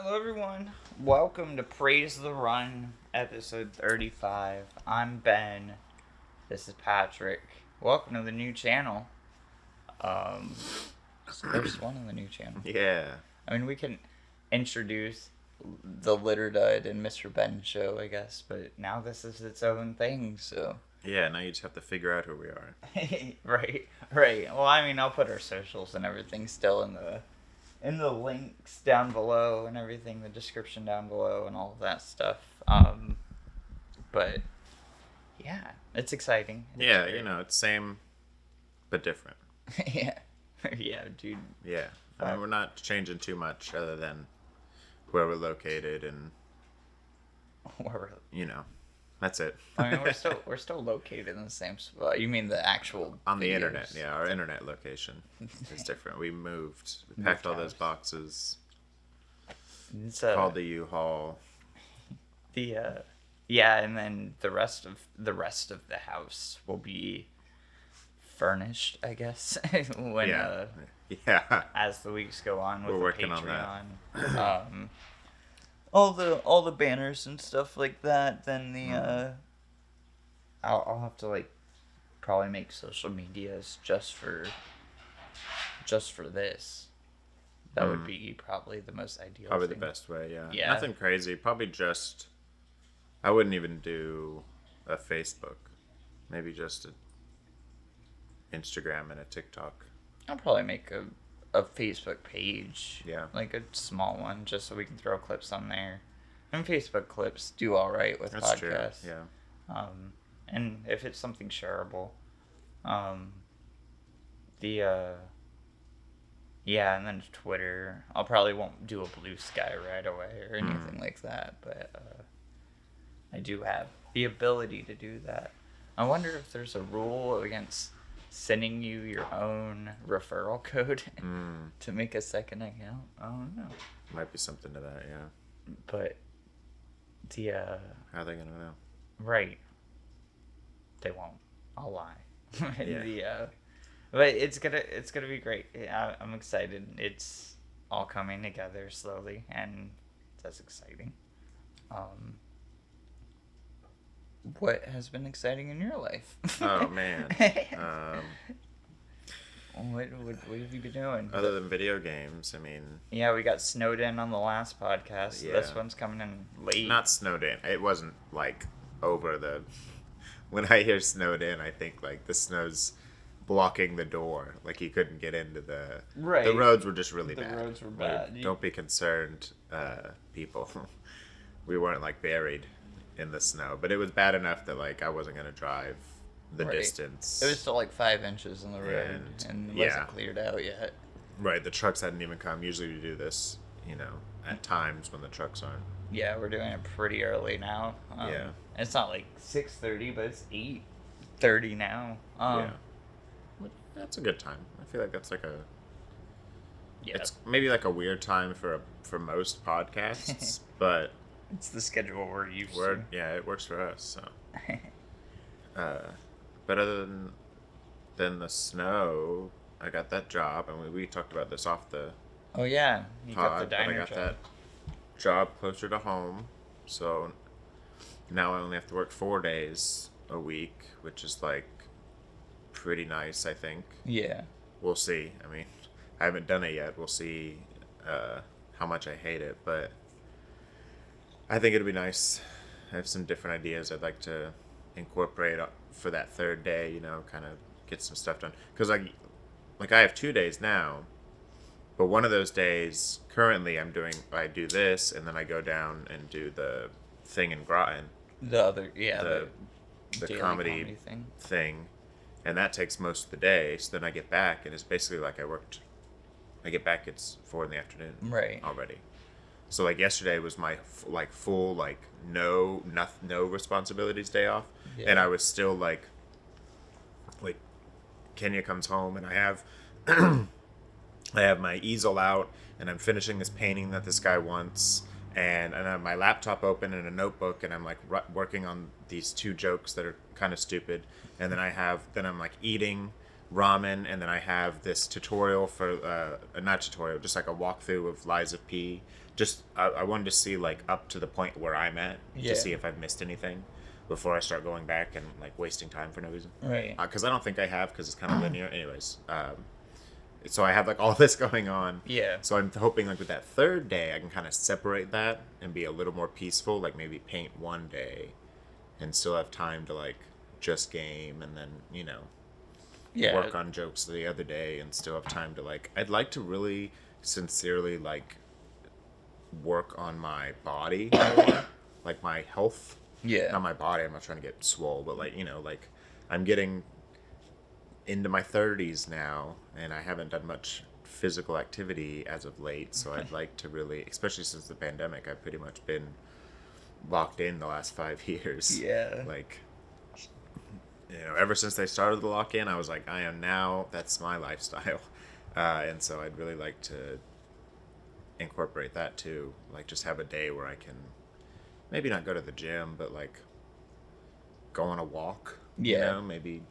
Hello, everyone. Welcome to Praise the Run, episode 35. I'm Ben. This is Patrick. Welcome to the new channel. It's the first one on the new channel. Yeah. I mean, we can introduce the Litter Dud and MrBenShow, I guess, but now this is its own thing, so. Yeah, now you just have to figure out who we are. Right. Well, I mean, I'll put our socials and everything still in the links down below and everything, the description down below and all of that stuff. But yeah, it's exciting. Yeah, it's same but different. Yeah, dude. Yeah, I mean, we're not changing too much other than where we're located and that's it. I mean, we're still located in the same spot. You mean the actual on the videos? internet? Yeah, our internet location is different. We packed all those boxes. Called the U-Haul. And then the rest of the house will be furnished, I guess. when as the weeks go on with we're working Patreon. on that. All the banners and stuff like that. Then I'll have to probably make social medias just for this. That would be probably the most ideal. Probably thing. the best way. Yeah. Nothing crazy. Probably just. I wouldn't even do a Facebook. Maybe just an Instagram and a TikTok. I'll probably make a Facebook page. Yeah. Like a small one, just so we can throw clips on there. And Facebook clips do all right with That's podcasts. True. Yeah. And if it's something shareable, and then Twitter. I'll probably won't do a blue sky right away or anything like that, but I do have the ability to do that. I wonder if there's a rule against sending you your own referral code to make a second account. I don't know. Might be something to that, yeah. But how are they gonna know? Right. They won't. I'll lie. Yeah. But it's gonna be great. I'm excited. It's all coming together slowly, and that's exciting. What has been exciting in your life? Oh man. What have you been doing? Other than video games, I mean. Yeah, we got snowed in on the last podcast. So this one's coming in late. Not snowed in. It wasn't over the. When I hear snowed in, I think the snow's blocking the door. You couldn't get into the. Right. The roads were just really bad. The roads were bad. Don't be concerned, people. We weren't buried in the snow, but it was bad enough that I wasn't gonna drive the distance. It was still 5 inches in the road and it wasn't cleared out yet. Right, the trucks hadn't even come. Usually we do this, at times when the trucks aren't. Yeah, we're doing it pretty early now. It's not 6:30, but it's 8:30 now. That's a good time. I feel like that's a. Yeah. It's maybe a weird time for most podcasts, but it's the schedule we're used to. Yeah, it works for us. So. But other than the snow, I got that job, and we talked about this off the. Oh yeah, you got the diner I got job. that job closer to home, so now I only have to work 4 days a week, which is pretty nice, I think. Yeah. We'll see. I mean, I haven't done it yet. We'll see how much I hate it, but I think it'll be nice. I have some different ideas I'd like to incorporate for that third day, kind of get some stuff done. Because I have 2 days now, but one of those days currently I do this, and then I go down and do the thing in Groton. The other, the comedy thing, and that takes most of the day. So then I get back, and it's basically I get back, it's 4 p.m. Right. Already. So yesterday was my full no responsibilities day off, and I was still Kenya comes home, and I have I have my easel out, and I'm finishing this painting that this guy wants, and I have my laptop open and a notebook, and I'm working on these 2 jokes that are kind of stupid, and then I'm eating ramen, and then I have this tutorial for not tutorial, just a walkthrough of Lies of P just I wanted to see like up to the point where I'm at Yeah. to see if I've missed anything before I start going back and like wasting time for no reason. Right. Because I don't think I have, because it's kind of linear. Anyways, so I have like all this going on. Yeah. So I'm hoping like with that third day I can kind of separate that and be a little more peaceful. Like maybe paint one day, and still have time to like just game, and then Yeah. work on jokes the other day, and still have time to like. I'd like to really sincerely like work on my body more, like my health. Yeah. Not my body. I'm not trying to get swole, but like like I'm getting into my 30s now, and I haven't done much physical activity as of late. So I'd like to really, especially since the pandemic, I've pretty much been locked in the last 5 years. Yeah. Like, ever since they started the lock in, I was like, I am now. That's my lifestyle, and so I'd really like to incorporate that too. Like, just have a day where I can maybe not go to the gym, but like go on a walk. Yeah. Maybe.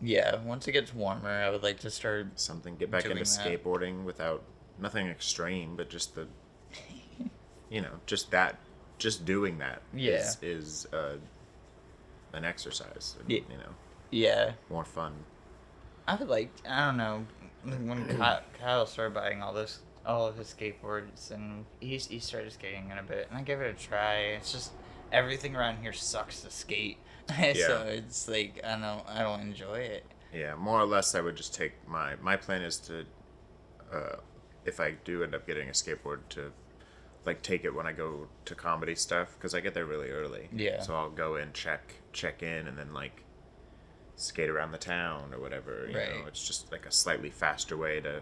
Yeah. Once it gets warmer, I would like to start. Something, get back doing into that. skateboarding without nothing extreme, but just the just doing that Yeah. is an exercise, Yeah. Yeah. more fun. I would like. I don't know. When Kyle started buying all of his skateboards, and he started skating in a bit, and I gave it a try. It's just everything around here sucks to skate, so it's like I don't enjoy it. Yeah, more or less I would just take my plan is to if I do end up getting a skateboard, to like take it when I go to comedy stuff, because I get there really early. Yeah. So I'll go in, check in, and then like skate around the town or whatever. You Right. know, it's just like a slightly faster way to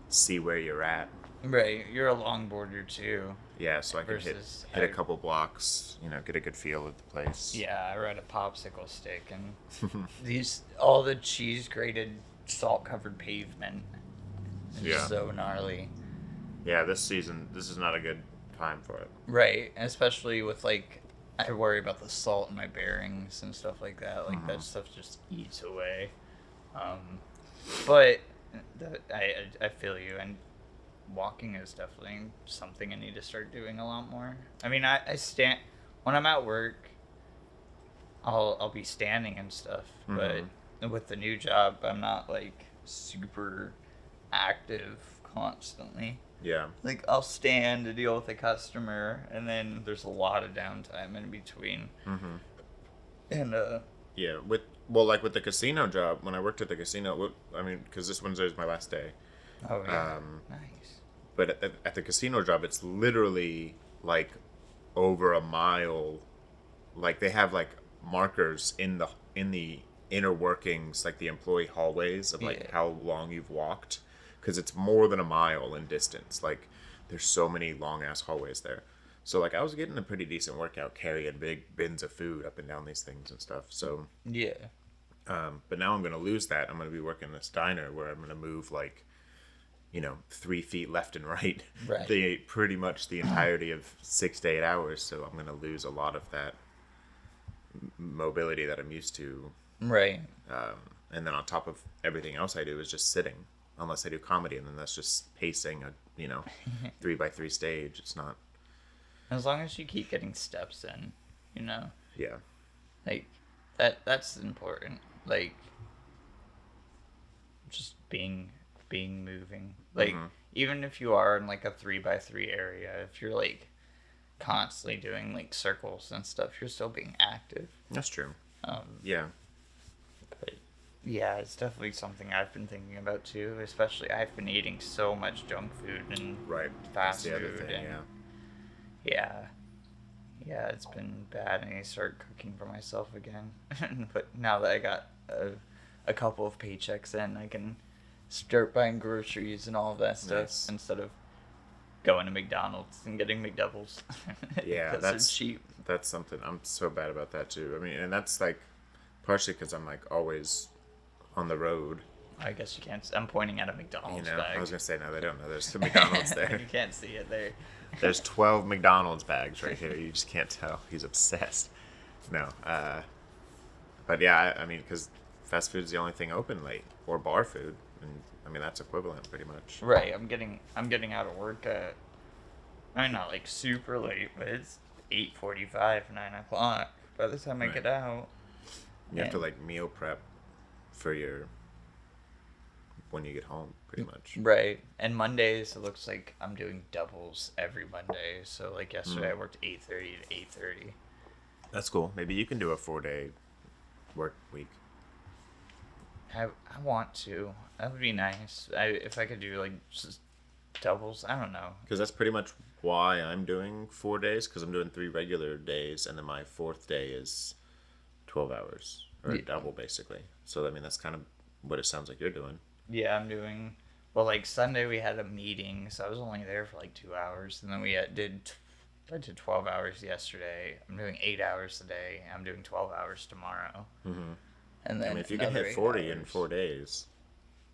see where you're at. Right, you're a longboarder too. Yeah, so I can Versus hit a couple blocks, get a good feel of the place. Yeah, I ride a popsicle stick, and all the cheese grated salt covered pavement. It's Yeah. so gnarly. Yeah, this is not a good time for it. Right, especially with like, I worry about the salt in my bearings and stuff like that. Like that stuff just eats away. But I feel you, and walking is definitely something I need to start doing a lot more. I mean, I stand when I'm at work. I'll be standing and stuff, but with the new job, I'm not like super active constantly. Yeah. Like, I'll stand to deal with a customer, and then there's a lot of downtime in between. And Yeah, with the casino job, when I worked at the casino, because this Wednesday is my last day. oh yeah, nice. But at the casino job, it's literally like over a mile. Like, they have like markers in the inner workings, like the employee hallways, of like Yeah. how long you've walked, because it's more than a mile in distance. Like, there's so many long ass hallways there. So like I was getting a pretty decent workout carrying big bins of food up and down these things and stuff. So Yeah. but now I'm gonna lose that. I'm gonna be working this diner where I'm gonna move like 3 feet left and right. Right. Pretty much the entirety of 6 to 8 hours. So I'm gonna lose a lot of that mobility that I'm used to. Right. And then on top of everything else I do is just sitting, unless I do comedy, and then that's just pacing a 3x3 stage. It's not. As long as you keep getting steps in, Yeah. like that's important. Like, just being moving. Like, even if you are in like a 3x3 area, if you're like constantly doing like circles and stuff, you're still being active. That's true. Yeah, it's definitely something I've been thinking about too. Especially, I've been eating so much junk food and Right. fast That's the other food. thing. And Yeah. yeah, it's been bad. I need to start cooking for myself again. But now that I got a couple of paychecks in, I can start buying groceries and all of that stuff Nice. instead of going to McDonald's and getting McDoubles. Yeah, 'Cause that's they're cheap. That's something I'm so bad about that too. I mean, and that's like partially because I'm like always on the road. I guess you can't. I'm pointing at a McDonald's bag. I was gonna say no, they don't know. There's 2 McDonald's there. You can't see it there. There's 12 McDonald's bags right here. You just can't tell. He's obsessed. No, but yeah, I mean, because fast food is the only thing open late, or bar food. And I mean, that's equivalent pretty much. Right. I'm getting out of work at, I mean, not like super late, but it's 8:45, 9 o'clock by the time I Right. get out. You have to And- like meal prep for your when you get home, pretty much. Right. And Mondays, it looks like I'm doing doubles every Monday. So like yesterday, I worked 8:30 to 8:30. That's cool. Maybe you can do a 4-day work week. I want to. That would be nice. If I could do like just doubles. I don't know. Because that's pretty much why I'm doing 4 days. Because I'm doing 3 regular days, and then my 4th day is 12 hours or a Yeah. double, basically. So I mean, that's kind of what it sounds like you're doing. Yeah, I'm doing. Well, like Sunday we had a meeting, so I was only there for like 2 hours, and then I did 12 hours yesterday. I'm doing 8 hours today. I'm doing 12 hours tomorrow. Mm-hmm. And I then mean, if you can another hit 8 40 in hours. 4 days,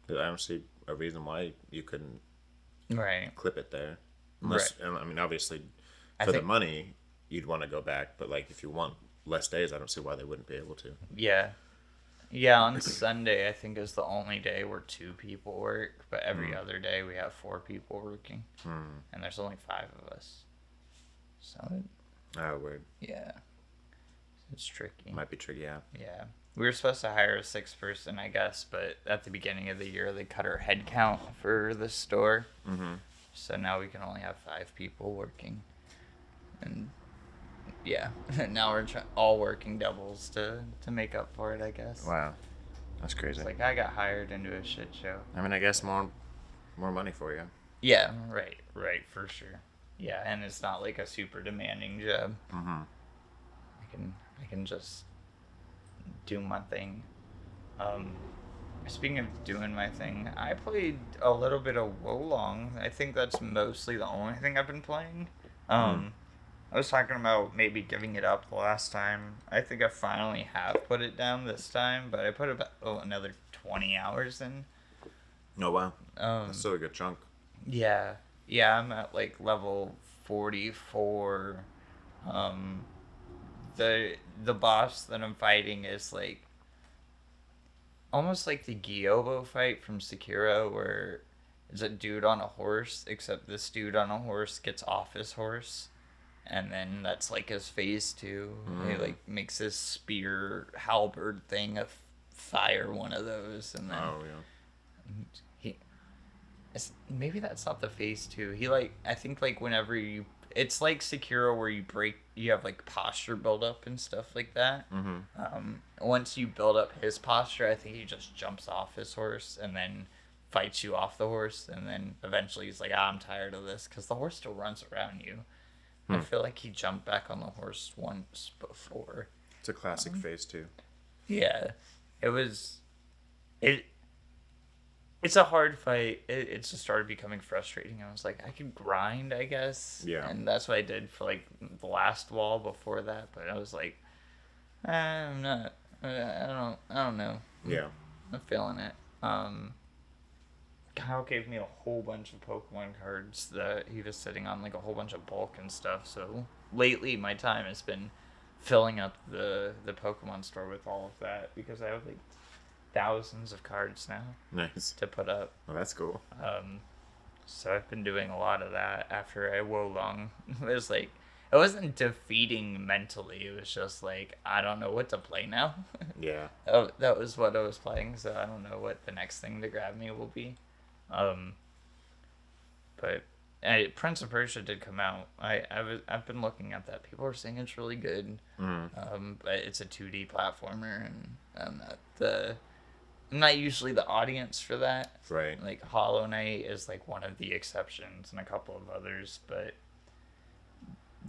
I don't see a reason why you couldn't Right. clip it there. Unless, I mean, obviously, for the money, you'd want to go back. But like, if you want less days, I don't see why they wouldn't be able to. Yeah. Yeah, on Sunday, I think is the only day where 2 people work, but every other day we have 4 people working, and there's only 5 of us. So, Oh, weird. yeah, it's tricky. Might be tricky, yeah. Yeah, we were supposed to hire a 6th person, I guess, but at the beginning of the year they cut our head count for the store, so now we can only have 5 people working, and yeah, now we're all working doubles to make up for it, I guess. Wow. That's crazy. It's like I got hired into a shit show. I mean, I guess more money for you. Yeah, right, for sure. Yeah, and it's not like a super demanding job. Mm-hmm. I can just do my thing. Speaking of doing my thing, I played a little bit of Wolong. I think that's mostly the only thing I've been playing. I was talking about maybe giving it up the last time. I think I finally have put it down this time, but I put about another 20 hours in. Oh, wow. That's still a good chunk. Yeah, I'm at like level 44. The boss that I'm fighting is like almost like the Gyobo fight from Sekiro, where it's a dude on a horse, except this dude on a horse gets off his horse, and then that's like his phase 2. He like makes his spear halberd thing of fire one of those, and then maybe that's not the phase 2. He I think like whenever it's like Sekiro where you have like posture build up and stuff like that. Once you build up his posture, I think he just jumps off his horse and then fights you off the horse, and then eventually he's like, I'm tired of this, because the horse still runs around you. I feel like he jumped back on the horse once before. It's a classic phase 2. Yeah, it's a hard fight. It just started becoming frustrating. I was like, I could grind, I guess. Yeah. And that's what I did for like the last wall before that. But I was like, I'm not. I don't know. Yeah. I'm feeling it. Kyle gave me a whole bunch of Pokemon cards that he was sitting on, like a whole bunch of bulk and stuff. So lately, my time has been filling up the Pokemon store with all of that, because I have like thousands of cards now Nice. to put up. Well, that's cool. So I've been doing a lot of that after I Wolong. It was like, it wasn't defeating mentally. It was just like, I don't know what to play now. Yeah. That was what I was playing, so I don't know what the next thing to grab me will be. But Prince of Persia did come out. I've been looking at that. People are saying it's really good. But it's a 2D platformer, and I'm not usually the audience for that. Right. Like Hollow Knight is like one of the exceptions, and a couple of others, but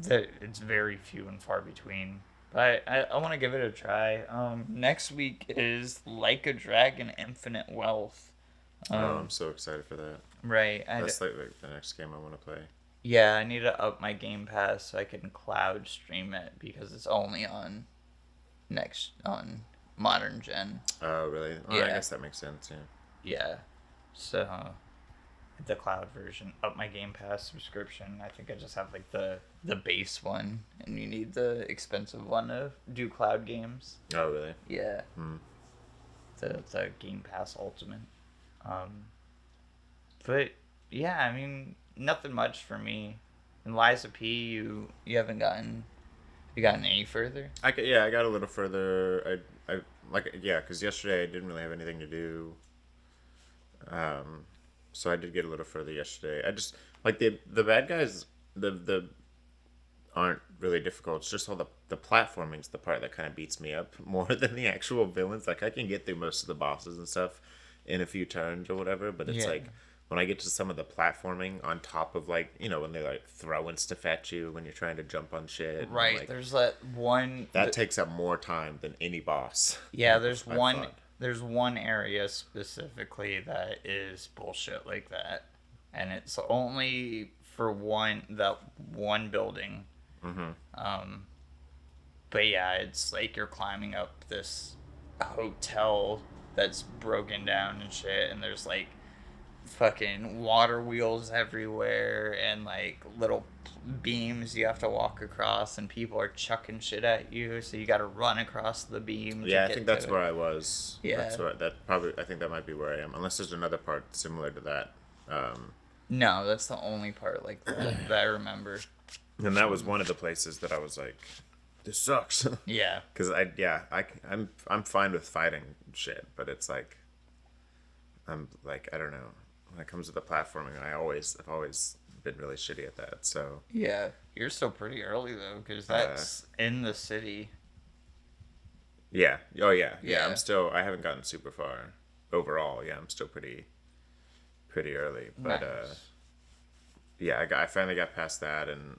it's very few and far between. But I want to give it a try. Next week is Like a Dragon Infinite Wealth. I'm so excited for that. Right. That's like the next game I want to play. Yeah, I need to up my Game Pass so I can cloud stream it, because it's only on modern gen. Oh, really? Oh, Yeah. I guess that makes sense, yeah. Yeah. So the cloud version, up my Game Pass subscription. I think I just have like the base one, and you need the expensive one to do cloud games. Oh, really? Yeah. The Game Pass Ultimate. But yeah, I mean, nothing much for me. And Liza P, you haven't gotten any further? I got a little further. I like yeah, because yesterday I didn't really have anything to do. So I did get a little further yesterday. I just like the bad guys. The aren't really difficult. It's just all the platforming's the part that kind of beats me up more than the actual villains. Like I can get through most of the bosses and stuff in a few turns or whatever, but it's Yeah. like when I get to some of the platforming on top of like when they're like throwing stuff at you when you're trying to jump on shit. and, Right. like, There's that one. that takes up more time than any boss. Yeah. There's I one. thought. There's one area specifically that is bullshit like that, and it's only for that one building. But yeah, it's like you're climbing up this hotel that's broken down and shit, and there's like fucking water wheels everywhere and like little beams you have to walk across, and people are chucking shit at you, so you got to run across the beam. Yeah, I think that's where I was. Yeah. I think that might be where I am. Unless there's another part similar to that. No, that's the only part like that I remember. And that was one of the places that I was like, this sucks. Yeah. Because I'm fine with fighting shit, but it's like, I'm like, I don't know. When it comes to the platforming, I've always been really shitty at that. So Yeah, you're still pretty early though, because that's in the city. yeah, oh yeah. Yeah. I haven't gotten super far overall. Yeah, I'm still pretty early, but Nice. yeah, I finally got past that and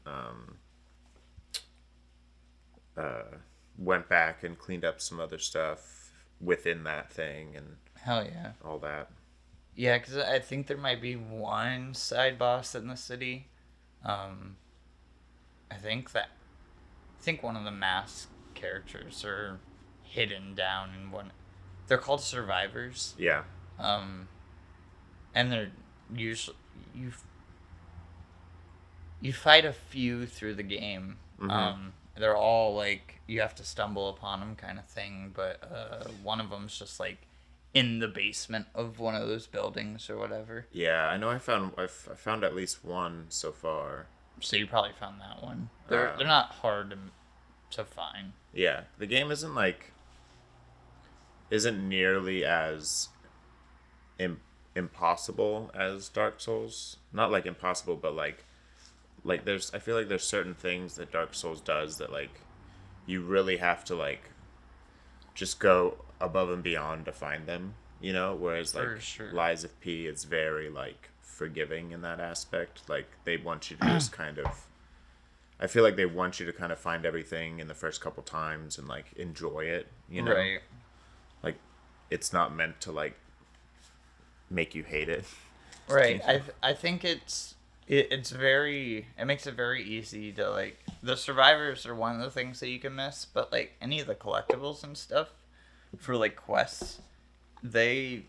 went back and cleaned up some other stuff within that thing and Hell yeah. all that. Yeah, because I think there might be one side boss in the city. I think one of the masked characters are hidden down in one. They're called survivors. Yeah. And they're usually you fight a few through the game. They're all like you have to stumble upon them kind of thing, but one of them's just like in the basement of one of those buildings or whatever. Yeah, I know. I found at least one so far. So you probably found that one. They're not hard to find. Yeah, the game isn't nearly as impossible as Dark Souls. Not like impossible, but like I feel like there's certain things that Dark Souls does that like you really have to like just go above and beyond to find them, whereas like For sure. Lies of P is very like forgiving in that aspect. Like they want you to just kind of I feel like they want you to kind of find everything in the first couple times and like enjoy it, Right. Like it's not meant to like make you hate it. Right. I think it makes it very easy to like the survivors are one of the things that you can miss, but like any of the collectibles and stuff for like quests, it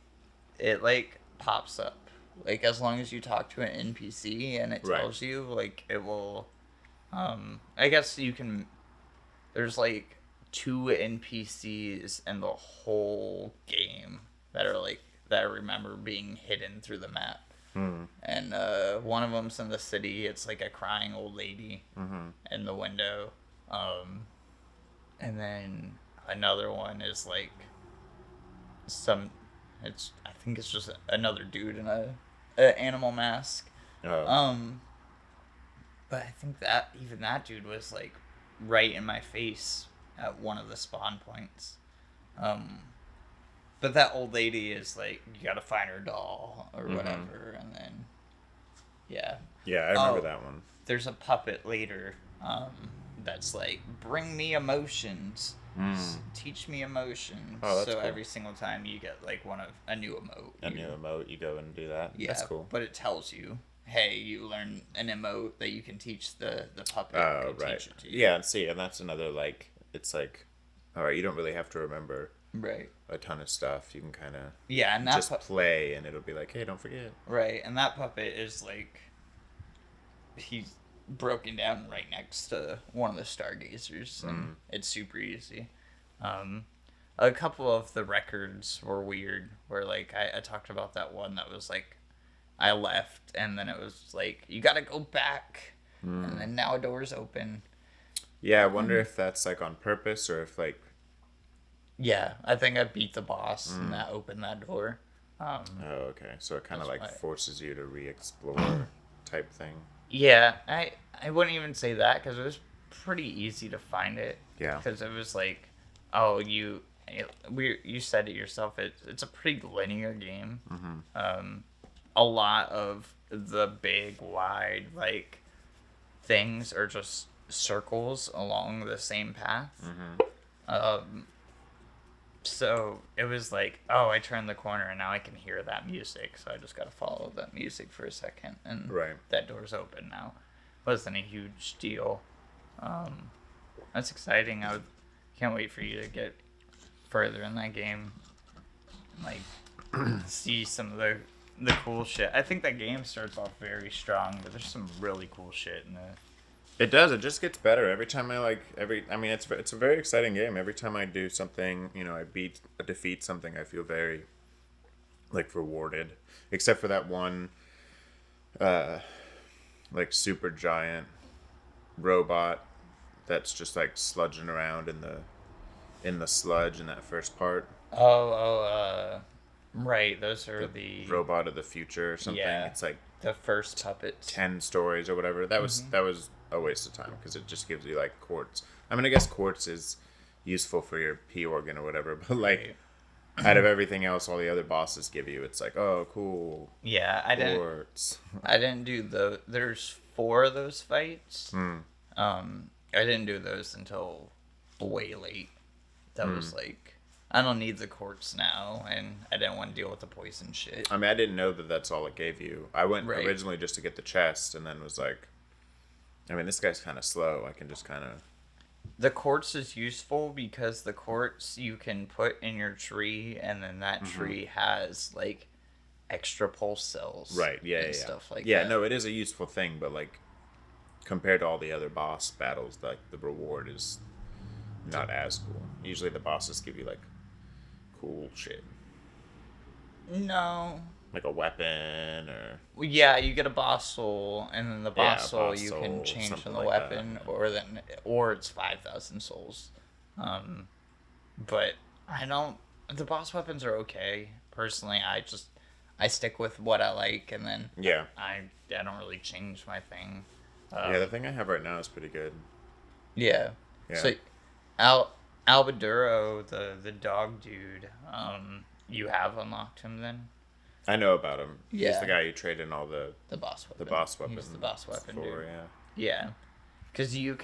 like pops up. Like as long as you talk to an NPC and it tells you, like it will I guess you can there's like 2 NPCs in the whole game that I remember being hidden through the map. And one of them's in the city. It's like a crying old lady in the window. And then another one is like I think it's just another dude in a animal mask. Oh. But I think that even that dude was like right in my face at one of the spawn points. But that old lady is like, you gotta find her doll or whatever, and then, yeah. Yeah, I remember that one. There's a puppet later that's like, bring me emotions, teach me emotions. Oh, that's so cool. every single time you get like a new emote. A new emote, you go and do that. Yeah, That's cool. but it tells you, hey, you learn an emote that you can teach the puppet. Oh, to right. Teach it to you. Yeah, and that's another like it's like, all right, you don't really have to remember Right. a ton of stuff. You can kind of Yeah, and that just play, and it'll be like, hey, don't forget. Right, and that puppet is like, he's broken down right next to one of the stargazers, and it's super easy. a couple of the records were weird. Where like I talked about that one that was like I left and then it was like you gotta go back and then now a door's open. Yeah, I wonder if that's like on purpose or if like. Yeah, I think I beat the boss and that opened that door. Oh, okay. So it kind of That's like why. forces you to re-explore type thing. Yeah, I wouldn't even say that because it was pretty easy to find it. Yeah. Because it was like, oh, you said it yourself. It's a pretty linear game. A lot of the big wide like things are just circles along the same path. So it was like, oh, I turned the corner and now I can hear that music. So I just got to follow that music for a second. And Right. that door's open now. Wasn't a huge deal. That's exciting. Can't wait for you to get further in that game. Like, see some of the cool shit. I think that game starts off very strong, but there's some really cool shit in it. It does. It just gets better every time I mean, it's a very exciting game. Every time I do something, I defeat something, I feel very, like, rewarded. Except for that one, like, super giant robot that's just, like, sludging around in the sludge in that first part. Right. Those are the Robot of the future or something. Yeah. It's like the first puppets. 10 stories or whatever. That was a waste of time because it just gives you like quartz. I mean, I guess quartz is useful for your pee organ or whatever, but like out of everything else all the other bosses give you, it's like, oh, cool. Yeah, quartz. I didn't do there's 4 of those fights. I didn't do those until way late. That was like, I don't need the quartz now, and I didn't want to deal with the poison shit. I mean, I didn't know that that's all it gave you. I went Right. originally just to get the chest and then was like, I mean, this guy's kind of slow. I can just kind of... The quartz is useful because the quartz you can put in your tree, and then that tree has like extra pulse cells. Right, yeah, and yeah. stuff like yeah, that. no, it is a useful thing, but like compared to all the other boss battles, like the reward is not as cool. Usually the bosses give you like cool shit. No. Like a weapon or... Well, yeah, you get a boss soul, and then the boss soul boss you soul, can change something from the like weapon, that. or it's 5,000 souls. But I don't. The boss weapons are okay. Personally, I stick with what I like, and then Yeah. I don't really change my thing. Yeah, the thing I have right now is pretty good. Yeah. Yeah. So, Albaduro, the dog dude, you have unlocked him then? I know about him. He's Yeah. the guy you trade in all the boss weapon. boss weapon. He's the boss weapon, for, dude. yeah. Yeah. Because you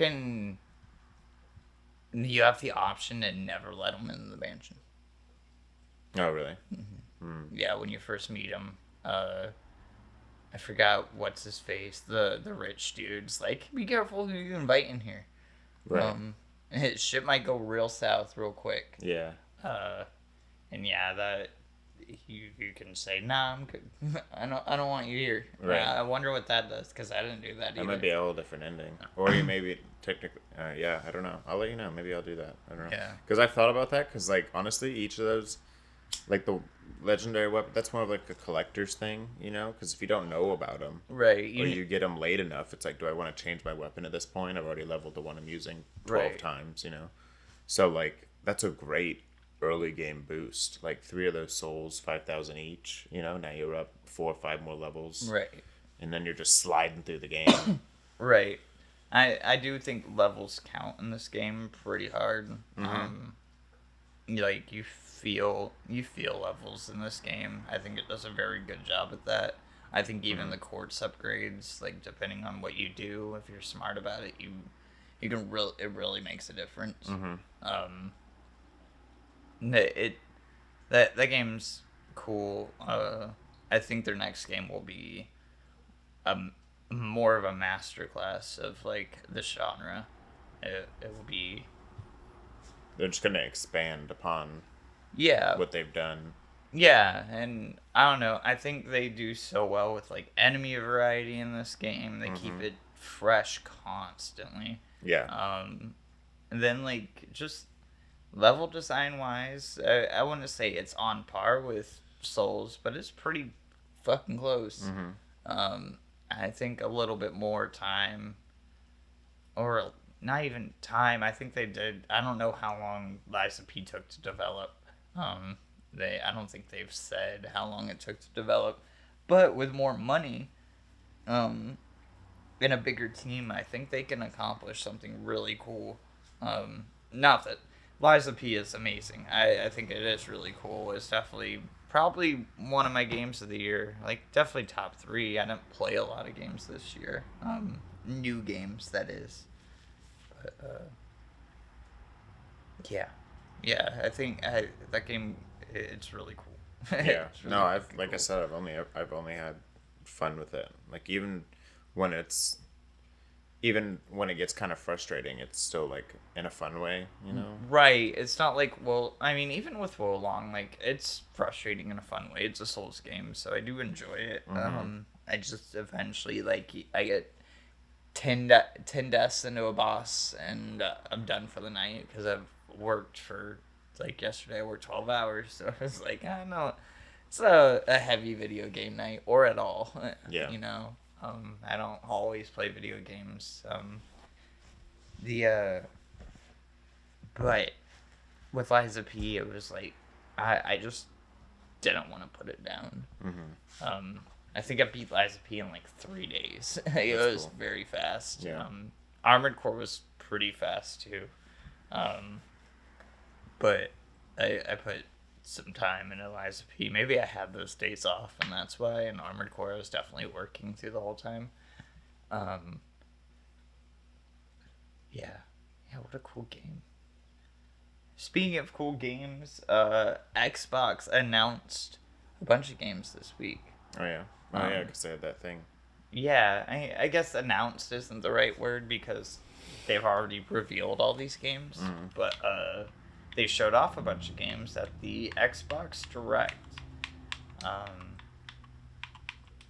have the option to never let him in the mansion. Oh, really? Yeah, when you first meet him, I forgot what's his face. The rich dude's like, be careful who you invite in here. Right. His shit might go real south real quick. Yeah. And yeah, that you can say, nah, I'm good. I don't want you here. Right. I wonder what that does because I didn't do that either. That might be a whole different ending. Or you maybe technically... yeah, I don't know. I'll let you know. Maybe I'll do that. I don't know. Yeah. Because I thought about that because, like, honestly, each of those... Like, the legendary weapon, that's more of, like, a collector's thing, you know? Because if you don't know about them... Right. Or you get them late enough, it's like, do I want to change my weapon at this point? I've already leveled the one I'm using 12 Right. times, you know? So, like, that's a great early game boost. Like, 3 of those souls, 5,000 each, you know? Now you're up 4 or 5 more levels. Right. And then you're just sliding through the game. Right. I do think levels count in this game pretty hard. Like you feel levels in this game. I think it does a very good job at that. I think even the quartz upgrades, like depending on what you do, if you're smart about it, you can it really makes a difference. That game's cool. I think their next game will be more of a masterclass of like the genre. It will be They're just going to expand upon yeah what they've done. yeah, and I don't know. I think they do so well with like enemy variety in this game. They keep it fresh constantly. Yeah. And then like just level design wise, I wouldn't say it's on par with Souls, but it's pretty fucking close. I think a little bit more time, or not even time. I think they did. I don't know how long Liza P took to develop. I don't think they've said how long it took to develop, but with more money, and a bigger team, I think they can accomplish something really cool. Not that Liza P is amazing. I think it is really cool. It's definitely probably one of my games of the year. Like, definitely top 3. I didn't play a lot of games this year. New games, that is. But, yeah. Yeah, I think that game, it's really cool. Yeah. It's really No, fucking like I cool. said, I've only had fun with it. Like when it's even when it gets kind of frustrating, it's still like in a fun way, you know? Right. It's not like, well, I mean, even with Wolong, like, it's frustrating in a fun way. It's a Souls game, so I do enjoy it. I just eventually, like, I get 10 deaths into a boss, and I'm done for the night because I've worked for, like, yesterday I worked 12 hours, so I was like, I don't know. It's a heavy video game night, or at all, Yeah. you know? I don't always play video games. The, but with Liza P, it was like, I just didn't want to put it down. I think I beat Liza P in like 3 days. It was cool. very fast. Yeah. Armored Core was pretty fast too. But I put some time into Liza P. Maybe I had those days off, and that's why. In Armored Core, I was definitely working through the whole time. Yeah. Yeah, what a cool game. Speaking of cool games, Xbox announced a bunch of games this week. Oh yeah. Oh yeah, because they had that thing. Yeah, I guess announced isn't the right word because they've already revealed all these games. But they showed off a bunch of games at the Xbox Direct.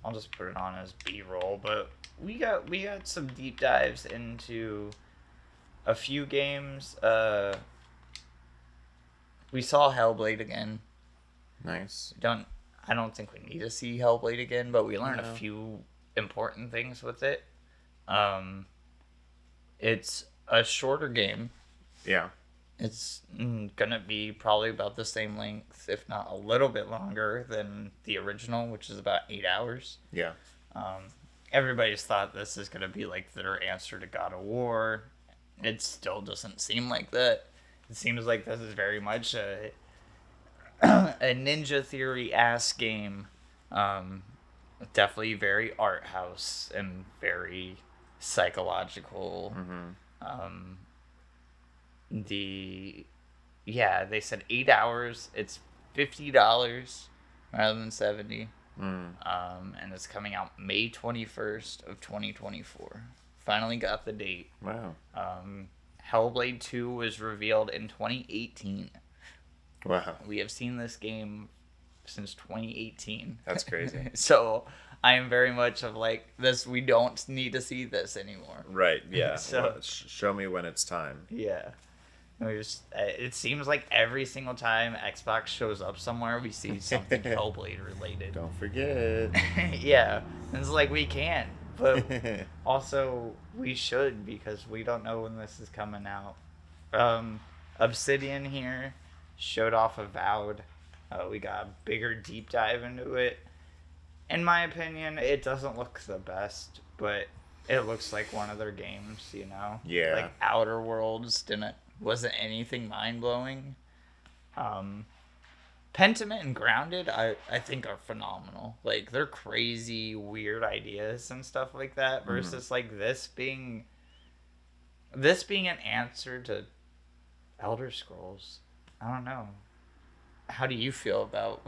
I'll just put it on as B-roll, but we got some deep dives into a few games. We saw Hellblade again. Nice. I don't think we need to see Hellblade again, but we learned No. a few important things with it. It's a shorter game. Yeah. It's gonna be probably about the same length, if not a little bit longer than the original, which is about 8 hours. Yeah. Everybody's thought this is gonna be like their answer to God of War. It still doesn't seem like that. It seems like this is very much a Ninja Theory ass game. Definitely very art house and very psychological. They said 8 hours. It's $50 rather than 70. And it's coming out May 21st of 2024. Finally got the date. Wow. Hellblade 2 was revealed in 2018. Wow. We have seen this game since 2018. That's crazy. So I am very much of like this. We don't need to see this anymore. Right. Yeah. So- Well, show me when it's time. Yeah. It seems like every single time Xbox shows up somewhere, we see something Hellblade related. Don't forget. Yeah. And it's like we can, but also we should because we don't know when this is coming out. Obsidian here showed off Avowed. We got a bigger deep dive into it. In my opinion, it doesn't look the best, but it looks like one of their games, you know? Yeah. Like Outer Worlds wasn't anything mind-blowing. Pentiment and Grounded, I think are phenomenal. Like, they're crazy, weird ideas and stuff like that, versus like this being an answer to Elder Scrolls. I don't know. How do you feel about?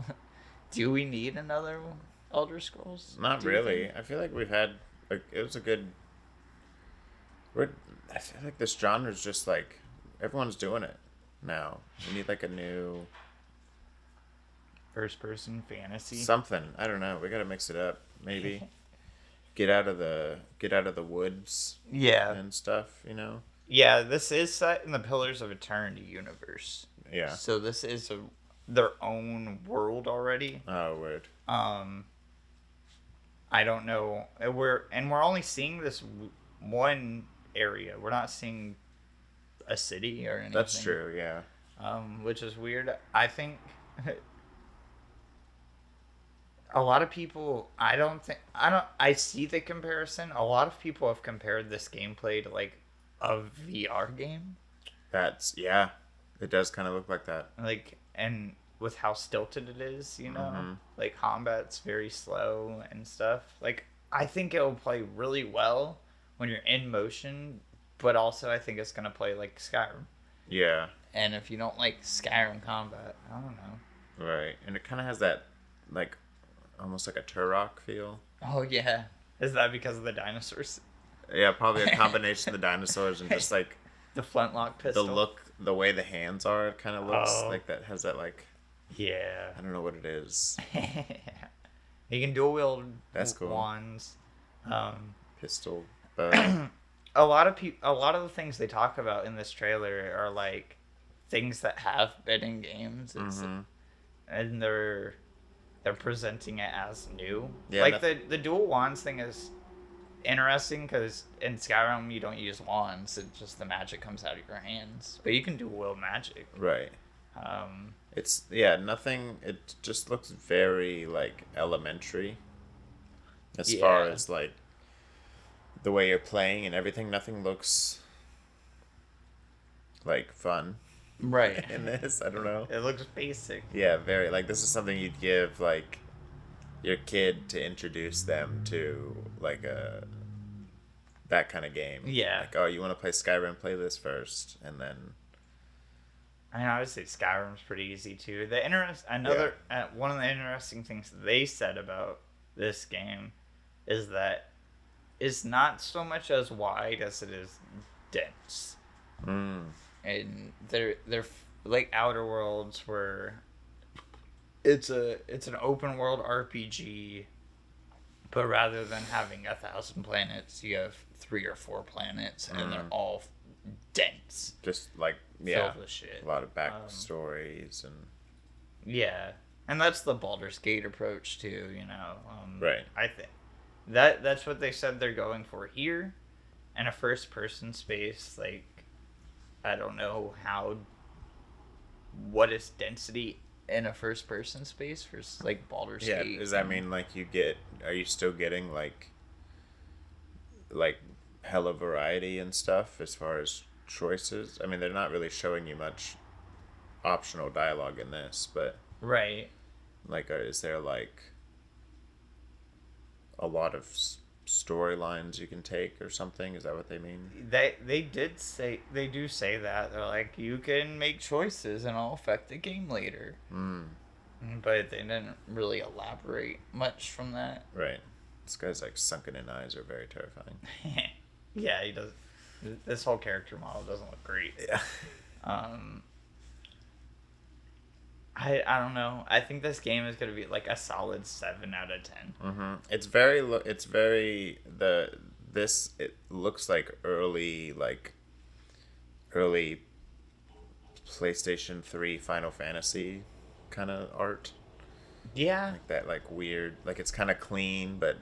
Do we need another Elder Scrolls? Not Do you really. think? I feel like we've had. It was a good. I feel like this genre is just like everyone's doing it now. We need like a new First-person fantasy. something. I don't know. We got to mix it up. Maybe get out of the woods Yeah. and stuff. You know. Yeah, this is set in the Pillars of Eternity universe. Yeah. So this is their own world already. Oh, weird. I don't know. We're only seeing this one area. We're not seeing a city or anything. That's true. Yeah. Which is weird. I think a lot of people. I see the comparison. A lot of people have compared this gameplay to like a VR game. Yeah. It does kind of look like that. Like, and with how stilted it is, like combat's very slow and stuff. Like, I think it'll play really well when you're in motion, but also I think it's gonna play like Skyrim. Yeah. And if you don't like Skyrim combat, I don't know. Right. And it kind of has that, like, almost like a Turok feel. Oh yeah, is that because of the dinosaurs? Yeah, probably a combination of the dinosaurs and just like The flintlock pistol. the way the hands are. It kind of looks like that has that like. Yeah. I don't know what it is. You can dual wield. That's cool. Wands. Pistol. Bow. A lot of the things they talk about in this trailer are like things that have been in games, and they're presenting it as new. Yeah, like the dual wands thing is interesting because in Skyrim you don't use wands; it just the magic comes out of your hands. But you can dual wield magic. Right. It's nothing. It just looks very like elementary. As far as like the way you're playing and everything, nothing looks like fun. Right. In this, I don't know. It looks basic. Yeah, very like this is something you'd give like your kid to introduce them to like that kind of game. Yeah. Like, oh, you want to play Skyrim? Play this first, and then. I mean, I would say Skyrim's pretty easy too. One of the interesting things they said about this game is that it's not so much as wide as it is dense. And they're like Outer Worlds, where it's an open world RPG, but rather than having 1,000 planets, you have 3 or 4 planets, and they're all dense. Just like filled with shit. A lot of backstories and and that's the Baldur's Gate approach too. Right. I think that's what they said they're going for here, and a first person space. Like, I don't know what is density in a first person space for like Baldur's Gate. Yeah, does that mean like are you still getting like hella variety and stuff as far as choices? I mean, they're not really showing you much optional dialogue in this, but right. Like, is there like a lot of storylines you can take or something? Is that what they mean? They do say that they're like, you can make choices and it'll affect the game later. But they didn't really elaborate much from that. Right. This guy's like sunken-in eyes are very terrifying. Yeah, he does. This whole character model doesn't look great. Yeah. I don't know. I think this game is gonna be like a solid 7 out of 10. It looks like early PlayStation 3 Final Fantasy kind of art. Yeah. Like that, like weird, like it's kind of clean but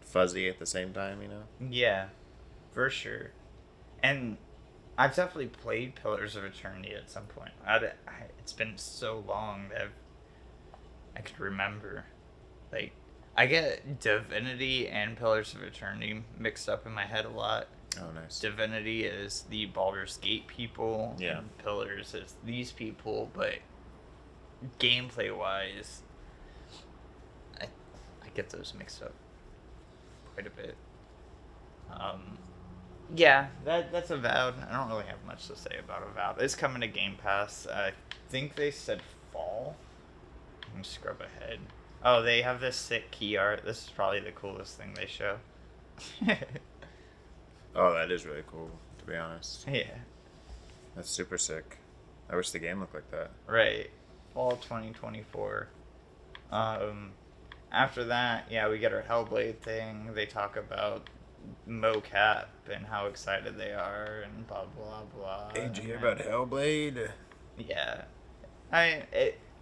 fuzzy at the same time, Yeah, for sure. And I've definitely played Pillars of Eternity at some point. It's been so long that I could remember. Like, I get Divinity and Pillars of Eternity mixed up in my head a lot. Oh, nice. Divinity is the Baldur's Gate people. Yeah. And Pillars is these people, but gameplay-wise, I get those mixed up quite a bit. Yeah, that's Avowed. I don't really have much to say about Avowed. It's coming to Game Pass. I think they said fall. Let me scrub ahead. Oh, they have this sick key art. This is probably the coolest thing they show. Oh, that is really cool, to be honest. Yeah. That's super sick. I wish the game looked like that. Right. Fall 2024. After that, we get our Hellblade thing. They talk about mocap and how excited they are and blah blah blah. Did you and hear then- about Hellblade? Yeah,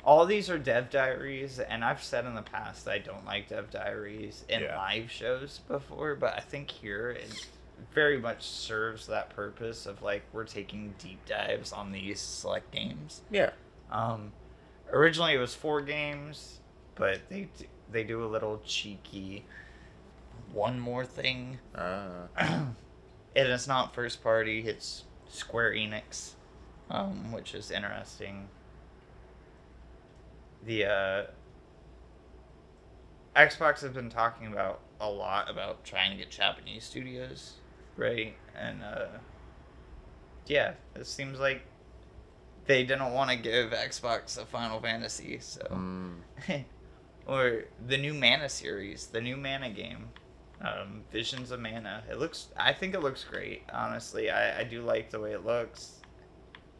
all these are dev diaries, and I've said in the past I don't like dev diaries in Yeah. live shows before, but I think here it very much serves that purpose of like we're taking deep dives on these select games. Yeah. Originally it was 4 games, but they do a little cheeky one more thing. And it's not first party, it's Square Enix, which is interesting. The Xbox has been talking about a lot about trying to get Japanese studios, right? And yeah, it seems like they didn't want to give Xbox a Final Fantasy, so or the new Mana series, the new Mana game, Visions of Mana. I think it looks great. Honestly, I do like the way it looks.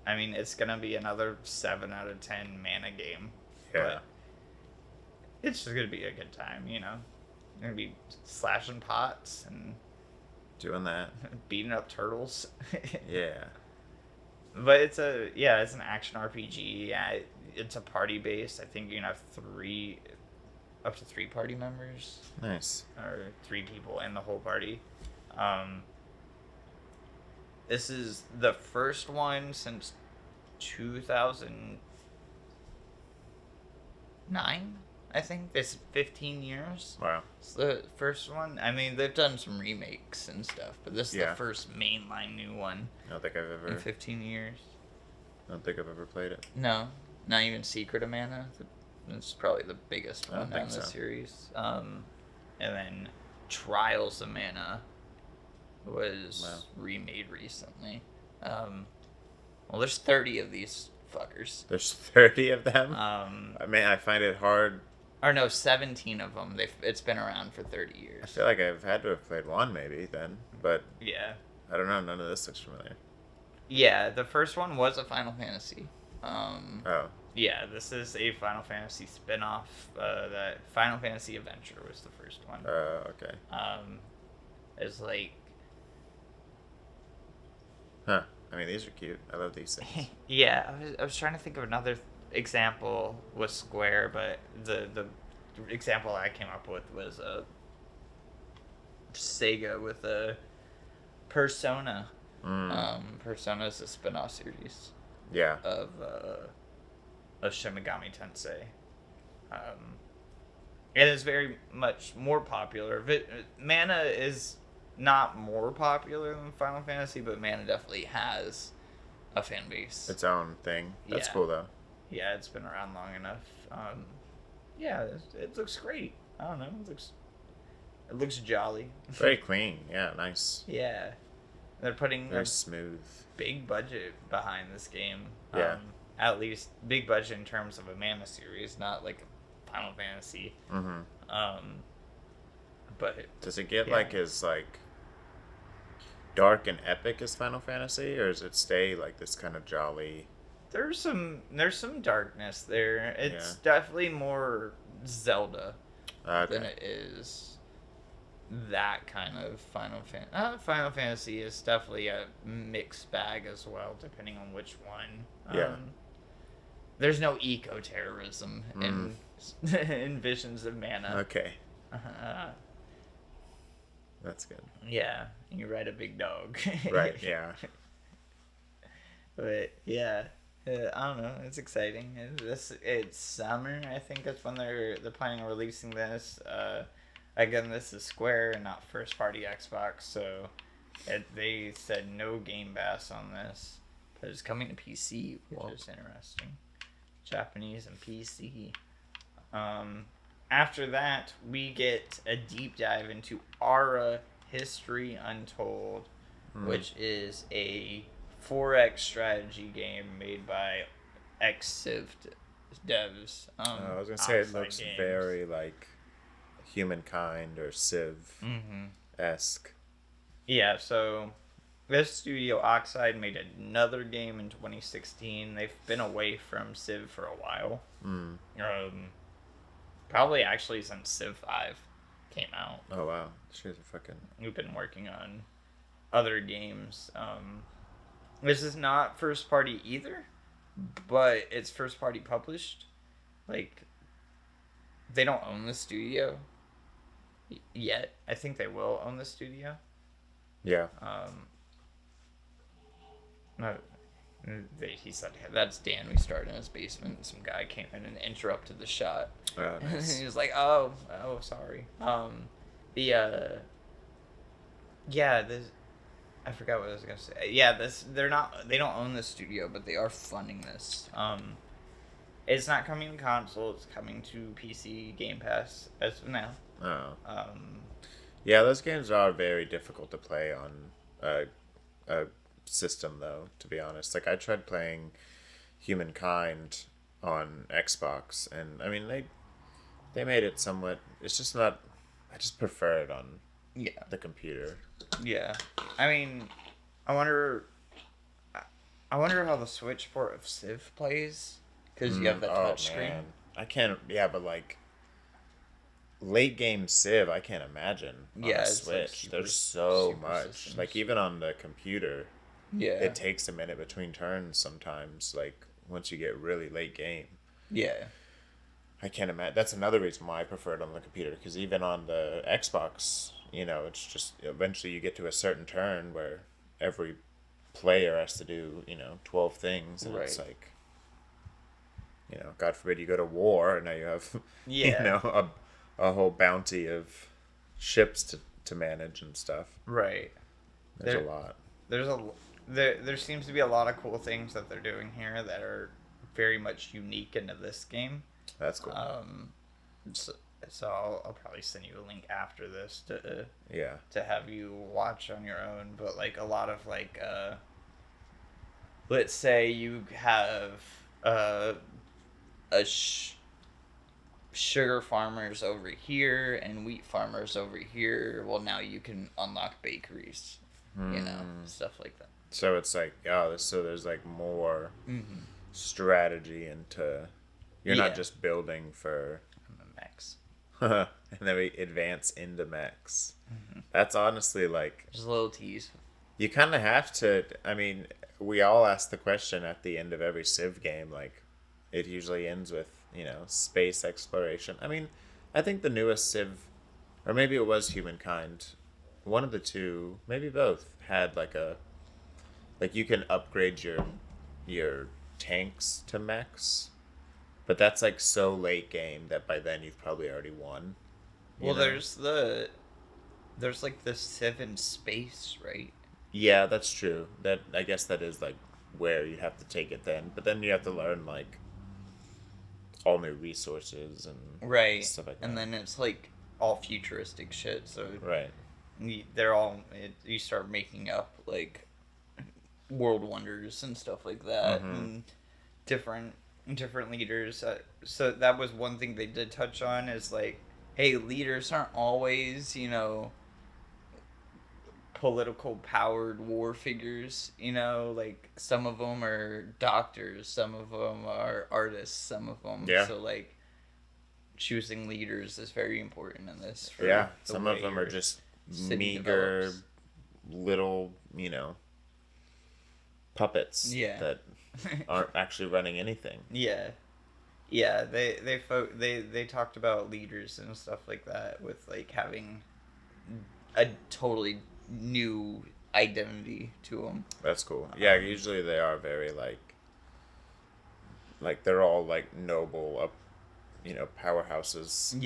I mean, it's gonna be another 7 out of 10 Mana game. Yeah. But it's just gonna be a good time, you know. Gonna be slashing pots and Doing that. beating up turtles. Yeah. But it's an action RPG. Yeah, it's a party based. I think you can have up to 3 party members, Nice. or 3 people in the whole party. This is the first one since 2009. I think it's 15 years. Wow. It's the first one. I mean, they've done some remakes and stuff, but this is Yeah. the first mainline new one I don't think I've in ever 15 years. played it. No, not even Secret of Mana. It's probably the biggest I don't one in think the so. series. And then Trials of Mana was remade recently. Well, there's 30 of these fuckers. There's 30 of them. I I mean, I find it hard. Or no, 17 of them. It's been around for 30 I years. feel like I've had to have played one maybe then, but Yeah. I don't know. None of this looks familiar. Yeah, the first one was a Final Fantasy. Oh. Yeah, this is a Final Fantasy spin-off. That Final Fantasy Adventure was the first one. Okay. It's like... Huh. I mean, these are cute. I love these things. Yeah, I was trying to think of another example with Square, but the example I came up with was Sega with a Persona. Persona is a spin-off series Yeah. of Shin Megami Tensei. It is very much more popular. Mana is not more popular than Final Fantasy, but Mana definitely has a fan base. Its own thing. That's Yeah. cool though. Yeah, it's been around long enough. Yeah, it looks great. I don't know. It looks jolly. Very clean. Yeah. Nice. Yeah, they're putting Very a smooth. big budget behind this game. Yeah. At least big budget in terms of a Mana series, not like Final Fantasy. But Does it get Yeah. like as like dark and epic as Final Fantasy, or does it stay like this kind of jolly? there's some darkness there. It's Yeah. definitely more Zelda than Okay. it is that kind of Final Fantasy. Final Fantasy is definitely a mixed bag as well, depending on which one. Yeah. There's no eco-terrorism in in Visions of Mana. Okay. Uh, That's good. yeah, you ride a big dog. Right. Yeah. But yeah, I don't know. It's exciting. It's summer. I think that's when they're planning on releasing this. Again, this is Square and not first party Xbox, so they said no Game Pass on this, but it's coming to PC, which is interesting. Japanese and PC. After that, we get a deep dive into Aura History Untold, which is a 4X strategy game made by ex-Civ devs. I was gonna say it Outside looks Games. very like Humankind or Civ esque. Yeah, so this studio, Oxide, made another game in 2016. They've been away from Civ for a while. Probably actually since Civ 5. came out. Oh wow, she's a fucking. We've been working on other games. This is not first party either, but it's first party published. Like, they don't own the studio yet. I think they will own the studio. Yeah. No, he said, that's Dan. We started in his basement, and some guy came in and interrupted the shot. Oh, nice. He was like, oh, sorry. I forgot what I was gonna say. Yeah, they don't own the studio, but they are funding this. It's not coming to console, it's coming to PC Game Pass as of now. Oh. Yeah, those games are very difficult to play on a system, though, to be honest. Like, I tried playing Humankind on Xbox, and I mean, they made it somewhat. It's just not. I just prefer it on the computer. Yeah, I mean, I wonder how the Switch port of Civ plays, because you have the touch screen. I can't. Yeah, but like late game Civ, I can't imagine on a Switch. Like There's so much. Systems. Like even on the computer. Yeah. It takes a minute between turns sometimes, like, once you get really late game. Yeah. I can't imagine. That's another reason why I prefer it on the computer, because even on the Xbox, it's just, eventually you get to a certain turn where every player has to do, 12 things, and it's like, God forbid you go to war, and now you have, a whole bounty of ships to manage and stuff. Right. There's a lot. There seems to be a lot of cool things that they're doing here that are very much unique into this game. That's cool. So I'll probably send you a link after this to have you watch on your own. But like a lot of like, let's say you have sugar farmers over here and wheat farmers over here. Well, now you can unlock bakeries, stuff like that. So it's like, so there's like more strategy into, you're not just building for mechs. And then we advance into mechs. That's honestly like, just a little tease. You kind of have to, I mean, we all ask the question at the end of every Civ game, like, it usually ends with, space exploration. I mean, I think the newest Civ, or maybe it was Humankind, one of the two, maybe both, had like you can upgrade your tanks to mechs, but that's like so late game that by then you've probably already won. Well, there's like the Civ in space, right? Yeah, that's true. That, I guess that is like where you have to take it then, but then you have to learn like all new resources and stuff like that. And then it's like all futuristic shit. So they're all, you start making up like world wonders and stuff like that, and different leaders. So that was one thing they did touch on, is like, hey, leaders aren't always political powered war figures. Like some of them are doctors, some of them are artists, some of them. So like choosing leaders is very important in this. Some of them are just meager little puppets that aren't actually running anything. They talked about leaders and stuff like that, with like having a totally new identity to them. That's cool. Usually they are very like they're all like noble up, powerhouses.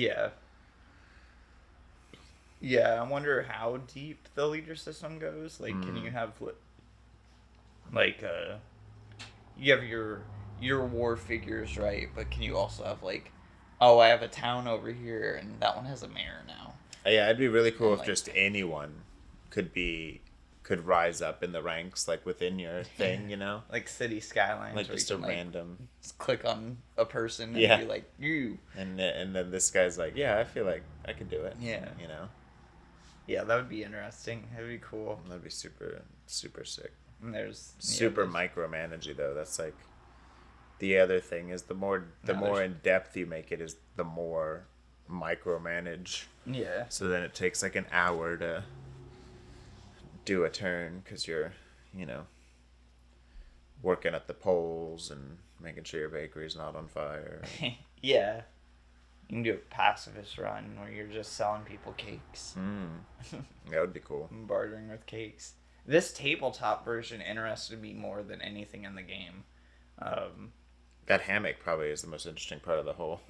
I wonder how deep the leader system goes. Like, can you have like you have your war figures, right? But can you also have like, oh, I have a town over here and that one has a mayor now. Yeah, it'd be really cool if just anyone could rise up in the ranks, like within your thing, like city skylines, like just a random just click on a person and be like, you, and then this guy's like, I feel like I could do it. That would be interesting. That'd be cool. That'd be super super sick. And there's super micromanagey though. That's like the other thing, is the more in depth you make it, is the more micromanage. Yeah. So then it takes like an hour to do a turn because you're, working at the poles and making sure your bakery's not on fire. Yeah. You can do a pacifist run where you're just selling people cakes. That would be cool. Bartering with cakes. This tabletop version interested me more than anything in the game. That hammock probably is the most interesting part of the whole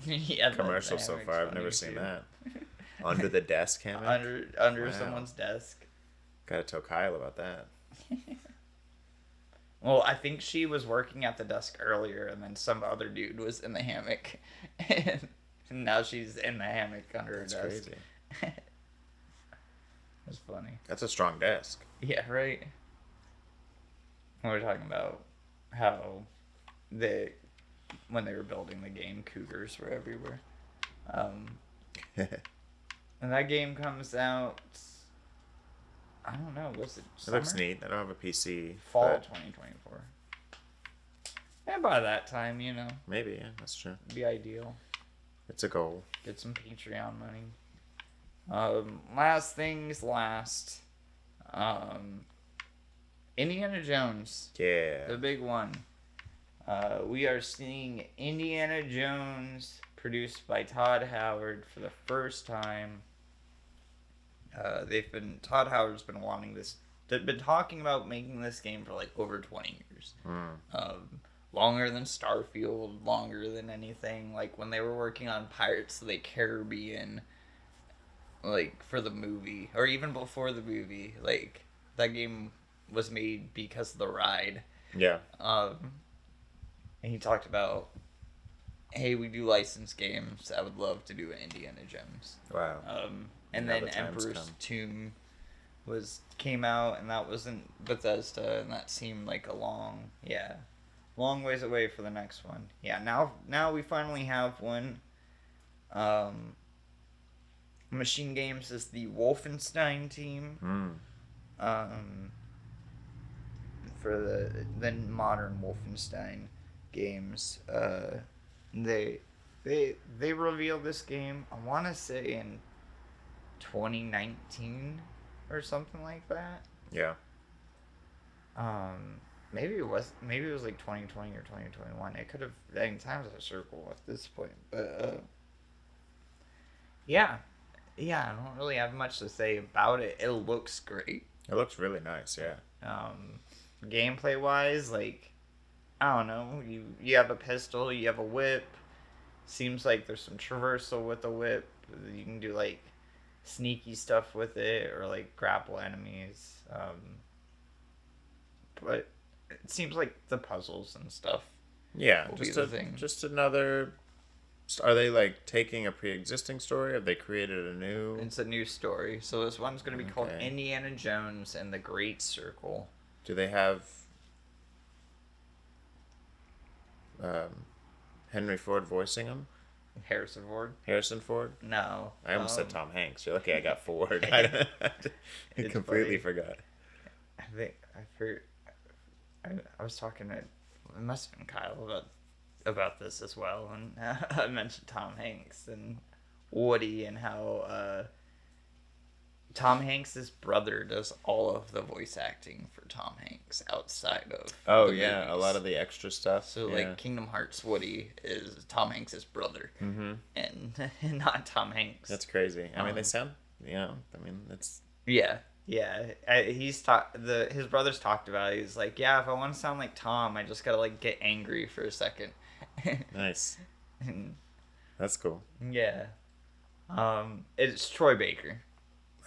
commercial so far. I've never seen that. Under the desk hammock? Under someone's desk. Gotta tell Kyle about that. Well, I think she was working at the desk earlier, and then some other dude was in the hammock. And now she's in the hammock under her desk. That's crazy. That's funny. That's a strong desk. Yeah, right? We were talking about how when they were building the game, cougars were everywhere. And that game comes out, I don't know, was it summer? It looks neat. I don't have a PC. Fall 2024. And by that time, Maybe, yeah, that's true. Be ideal. It's a goal. Get some Patreon money. Last things last. Indiana Jones. Yeah. The big one. We are seeing Indiana Jones produced by Todd Howard for the first time. Todd Howard's been wanting this. They've been talking about making this game for like over 20 years. Longer than Starfield, longer than anything. Like when they were working on Pirates of the Caribbean, like for the movie, or even before the movie, like that game was made because of the ride. Yeah. And he talked about, hey, we do licensed games. I would love to do an Indiana Jones. Wow. And Now then the time's Emperor's come. Tomb came out, and that wasn't Bethesda, and that seemed like a long ways away for the next one. Yeah, now we finally have one. Machine Games is the Wolfenstein team. For the modern Wolfenstein games. They revealed this game, I want to say in 2019 or something like that. Yeah. Maybe it was like 2020 or 2021. It could have, time's a circle at this point. But yeah, I don't really have much to say about it. It looks great. It looks really nice, yeah. Gameplay wise, like, I don't know, you have a pistol, you have a whip. Seems like there's some traversal with the whip. You can do like sneaky stuff with it, or like grapple enemies. But it seems like the puzzles and stuff. Yeah, thing. Just another. Are they like taking a pre-existing story? Have they created a new? It's a new story. So this one's going to be called Indiana Jones and the Great Circle. Do they have Henry Ford voicing him? Harrison Ford? Harrison Ford? No. I almost said Tom Hanks. You're lucky I got Ford. I completely forgot. I was talking to, it must have been Kyle about this as well, and I mentioned Tom Hanks and Woody, and how Tom Hanks' brother does all of the voice acting for Tom Hanks outside of the movies. A lot of the extra stuff. So like Kingdom Hearts Woody is Tom Hanks' brother, and not Tom Hanks. That's crazy. I mean, they sound, it's... Yeah. His brothers talked about it. He's like, yeah, if I want to sound like Tom, I just gotta like get angry for a second. Nice. That's cool. Yeah. It's Troy Baker.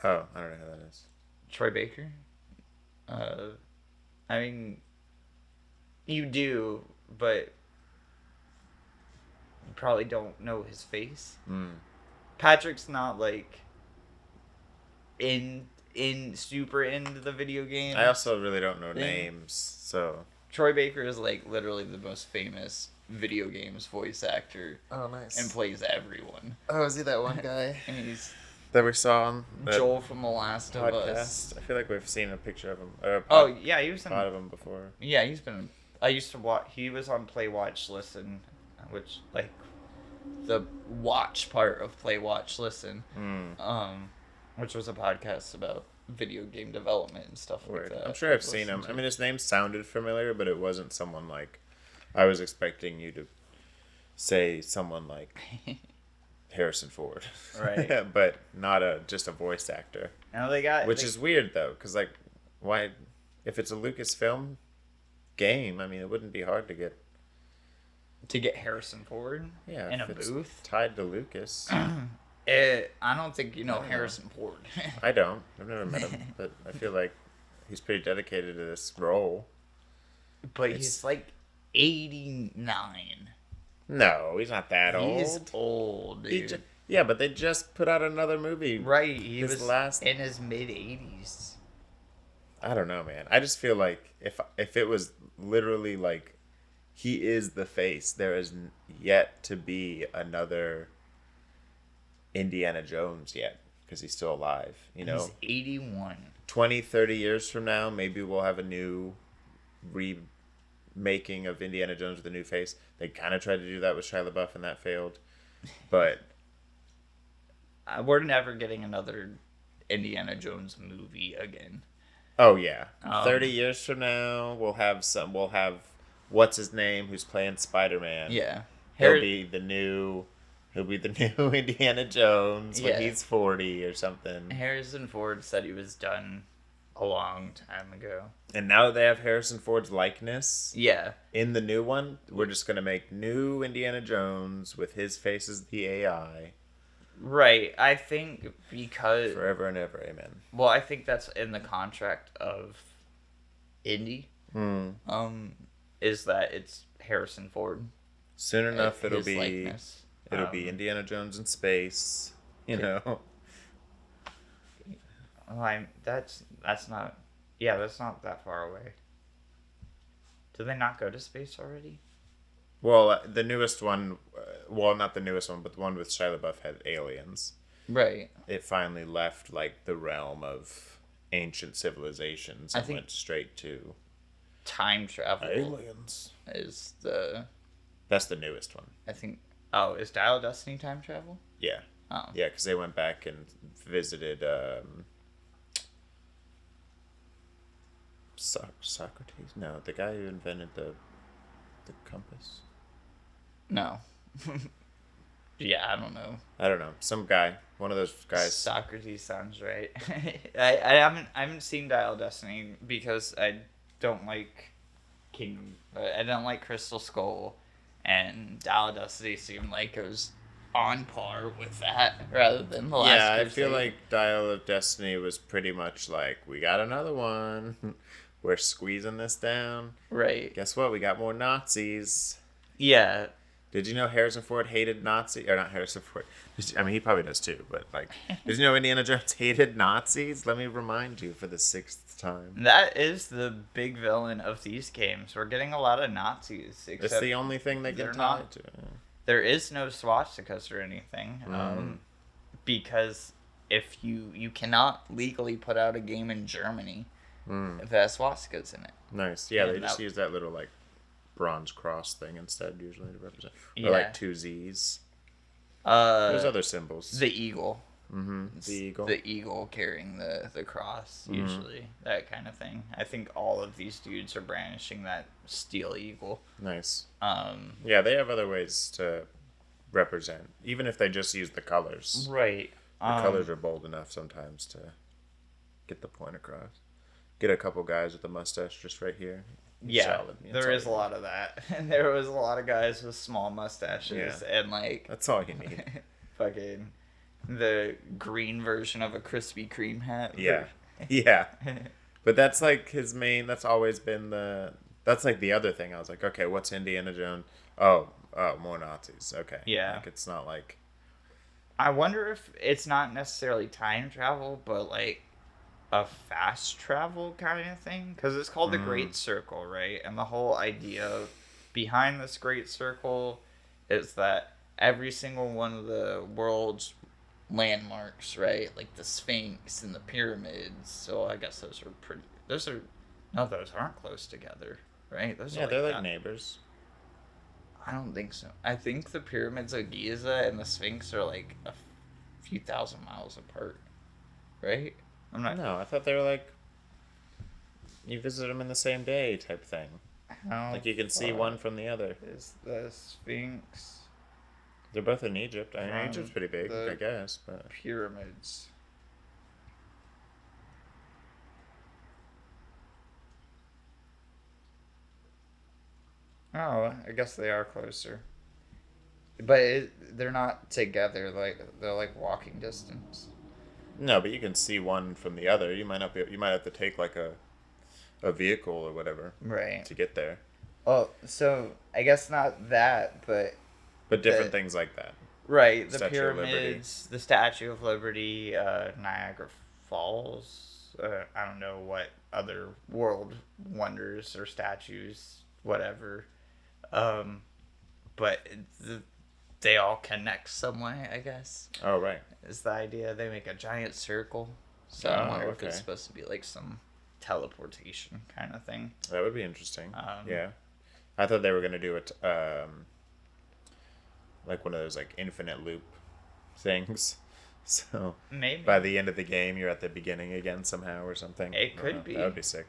Oh, I don't know who that is. Troy Baker? I mean, you do, but you probably don't know his face. Patrick's not like super into the video game. I also really don't know names, so... Troy Baker is like literally the most famous video games voice actor. Oh, nice. And plays everyone. Oh, is he that one guy? And he's that we saw on Joel from The Last podcast. of Us. I feel like we've seen a picture of him. He was in part of him before. Yeah, he's been. I used to watch. He was on Play, Watch, Listen, which like the watch part of Play, Watch, Listen, Mm. which was a podcast about video game development and stuff like Word. that. I'm sure I've seen him. I mean, his name sounded familiar, but it wasn't someone like. I was expecting you to say someone like Harrison Ford, Right. but not just a voice actor. Now they got Which is weird though, because like, why? If it's a Lucasfilm game, I mean, it wouldn't be hard to get. to get Harrison Ford in a if it's booth. tied to Lucas. I don't think you know I don't know. Harrison Ford. I don't. I've never met him, but I feel like he's pretty dedicated to this role. But It's- he's like 89. No, he's not that old. He's old, He dude. ju- yeah, but they just put out another movie. Right, he his was last- in his mid-80s. I don't know, man. I just feel like if it was literally like he is the face, there is yet to be another Indiana Jones yet because he's still alive. You know, He's 81. 20, 30 years from now, maybe we'll have a new remaking of Indiana Jones with a new face. They kind of tried to do that with Shia LaBeouf and that failed. But We're never getting another Indiana Jones movie again. oh yeah, 30 Um, years from now, we'll have what's his name who's playing Spider-Man. Yeah. He'll be the new Indiana Jones when Yeah. he's 40 or something. Harrison Ford said he was done a long time ago. And now that they have Harrison Ford's likeness Yeah. in the new one, we're just going to make new Indiana Jones with his face as the AI Right. I think because... forever and ever. Amen. Well, I think that's in the contract of Indy. Hmm. Is that it's Harrison Ford. Soon enough, it'll his be likeness. Indiana Jones in space. You know. Well, that's not. Yeah, that's not that far away. Did they not go to space already? Well, the newest one, well, not the newest one, but the one with Shia LaBeouf had aliens. Right. It finally left like the realm of ancient civilizations and went straight to Time travel aliens. is the. That's the newest one. I think. Oh, is Dial of Destiny time travel? Yeah. Oh. Yeah, because they went back and visited Socrates. No, the guy who invented the compass. No. Yeah, I don't know. I don't know. Some guy. One of those guys. Socrates sounds right. I haven't seen Dial of Destiny because I don't like Kingdom. I don't like Crystal Skull, and Dial of Destiny seemed like it was on par with that rather than the last. Yeah, I Crusade. feel like Dial of Destiny was pretty much like, we got another one. We're squeezing this down. Right. Guess what? We got more Nazis. Yeah. Did you know Harrison Ford hated Nazis? Or not Harrison Ford. I mean, he probably does too, but like, did you know Indiana Jones hated Nazis? Let me remind you for the 6th time. That is the big villain of these games. We're getting a lot of Nazis. It's Except the only thing they they're can tie not- it to. there is no swastikas or anything. Because if you cannot legally put out a game in Germany if it has swastikas in it. Nice. Yeah, And they just that- use that little like bronze cross thing instead, usually to represent. Or Yeah. like 2 Z's. There's other symbols. The eagle. The eagle. The eagle carrying the cross, usually. That kind of thing. I think all of these dudes are brandishing that steel eagle. Nice. Um, Yeah, they have other ways to represent, even if they just use the colors. right. The colors are bold enough sometimes to get the point across. Get a couple guys with a mustache just right here. Yeah, Solid. That's there all is you a lot of that. And there was a lot of guys with small mustaches and like That's all you need. fucking the green version of a Krispy Kreme hat. Yeah. Yeah. But that's like his main, that's always been that's like the other thing. I was like, okay, what's Indiana Jones? Oh, more Nazis. Okay. Yeah. Like it's not like, I wonder if it's not necessarily time travel, but like a fast travel kind of thing, because it's called the Great Circle, right? And the whole idea behind this Great Circle is that every single one of the world's landmarks, right, like the Sphinx and the pyramids, so I guess those aren't close together, right? Those yeah, are they're like that. neighbors. I don't think so. I think the pyramids of Giza and the Sphinx are like a few thousand miles apart, right? I'm not. No, I thought they were like you visit them in the same day type thing. How Like you can see far one from the other. is the Sphinx They're both in Egypt. I mean, from Egypt's pretty big, the I guess, but pyramids? Oh, I guess they are closer. But they're not together. Like they're like walking distance. no, but you can see one from the other. You might not be. You might have to take like a vehicle or whatever Right. to get there. Oh, so I guess not that, but But different The- things like that. right, the Statue of Liberty. pyramids, the Statue of Liberty, Niagara Falls. I don't know what other world wonders or statues, whatever. But they all connect some way, I guess. Oh right. Is the idea. They make a giant circle. So Oh, I wonder if okay. it's supposed to be like some teleportation kind of thing. That would be interesting. Um, Yeah, I thought they were gonna do it like one of those like infinite loop things. So Maybe. by the end of the game, you're at the beginning again somehow or something. It I don't could know. be. That would be sick.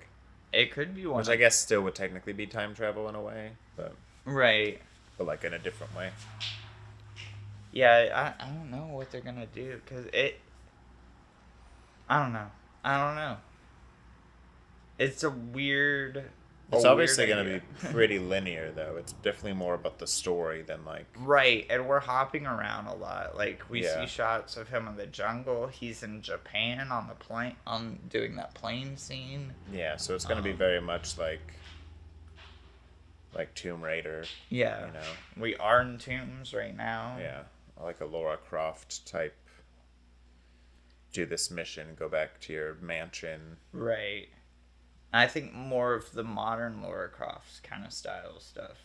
It could be one. Which I guess still would technically be time travel in a way, but Right. like in a different way. Yeah, I don't know what they're gonna do because I don't know. I don't know. It's a weird. It's obviously going idea. to be pretty linear, though. It's definitely more about the story than like. Right, and we're hopping around a lot. Like we Yeah. see shots of him in the jungle. He's in Japan on the plane, on doing that plane scene. Yeah, so it's going to be very much like Tomb Raider. Yeah, You know. we are in tombs right now. Yeah, like a Laura Croft type. Do this mission, go back to your mansion. Right. I think more of the modern Laura Croft kind of style stuff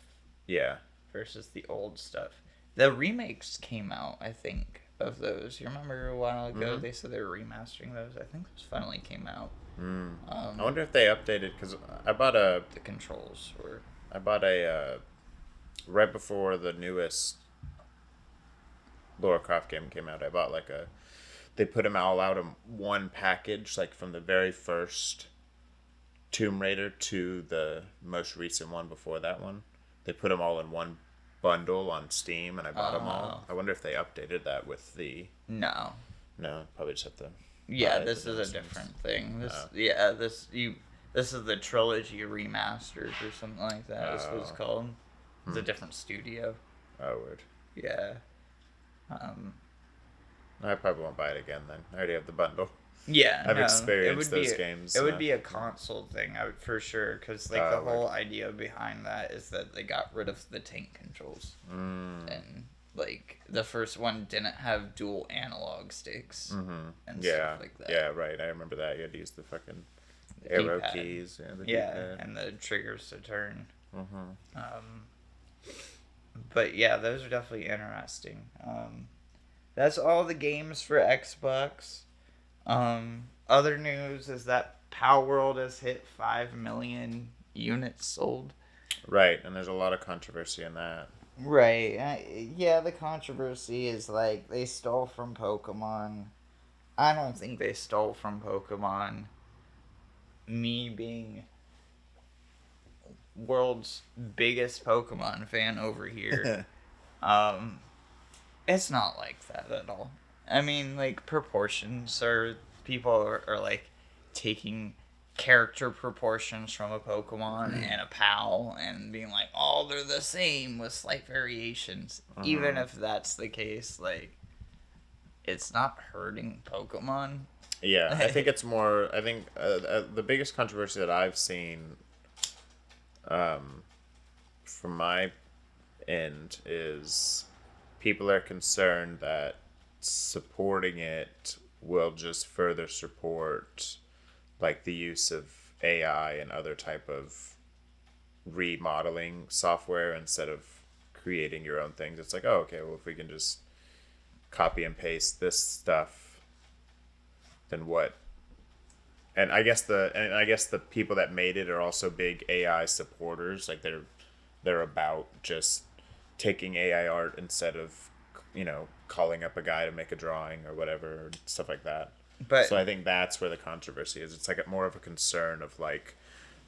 Yeah. versus the old stuff. The remakes came out, I think, of those. You remember a while ago they said they were remastering those? I think those finally came out. I wonder if they updated because I bought a The controls were. right before the newest Laura Croft game came out. I bought they put them all out in one package, like from the very first Tomb Raider to the most recent one before that one. They put them all in one bundle on Steam, and I bought them all. I wonder if they updated that with the. No. No, probably just have to. Yeah, buy this the is a newest different thing. Oh. This is the trilogy remastered or something like that. Is what it's Oh. called. It's a different studio. ones. Oh, weird. Yeah. I probably won't buy it again then. I already have the bundle. Yeah, I've no, experienced it would those be games, It would yeah. be a console thing, for sure, because like the whole idea behind that is that they got rid of the tank controls, and like the first one didn't have dual analog sticks and stuff like that. Yeah, right. I remember that. You had to use the fucking The arrow D-pad. keys. Yeah, the Yeah, D-pad. and the triggers to turn. But yeah, those are definitely interesting. That's all the games for Xbox. Other news is that PALWORLD has hit 5 million units sold. Right, and there's a lot of controversy in that. Right. Yeah, the controversy is like they stole from Pokemon. I don't think they stole from Pokemon. Me being world's biggest Pokemon fan over here. It's not like that at all. I mean, like, proportions are... People are like, taking character proportions from a Pokemon and a PAL and being like, oh, they're the same with slight variations. Even if that's the case, like, it's not hurting Pokemon. Yeah, I think it's more. I think the biggest controversy that I've seen, from my end, is people are concerned that supporting it will just further support, like, the use of AI and other type of remodeling software instead of creating your own things. It's like, oh, okay, well, if we can just copy and paste this stuff, then what? And I guess the people that made it are also big AI supporters. Like they're about just taking AI art instead of, calling up a guy to make a drawing or whatever, or stuff like that. But So I think that's where the controversy is. It's like more of a concern of like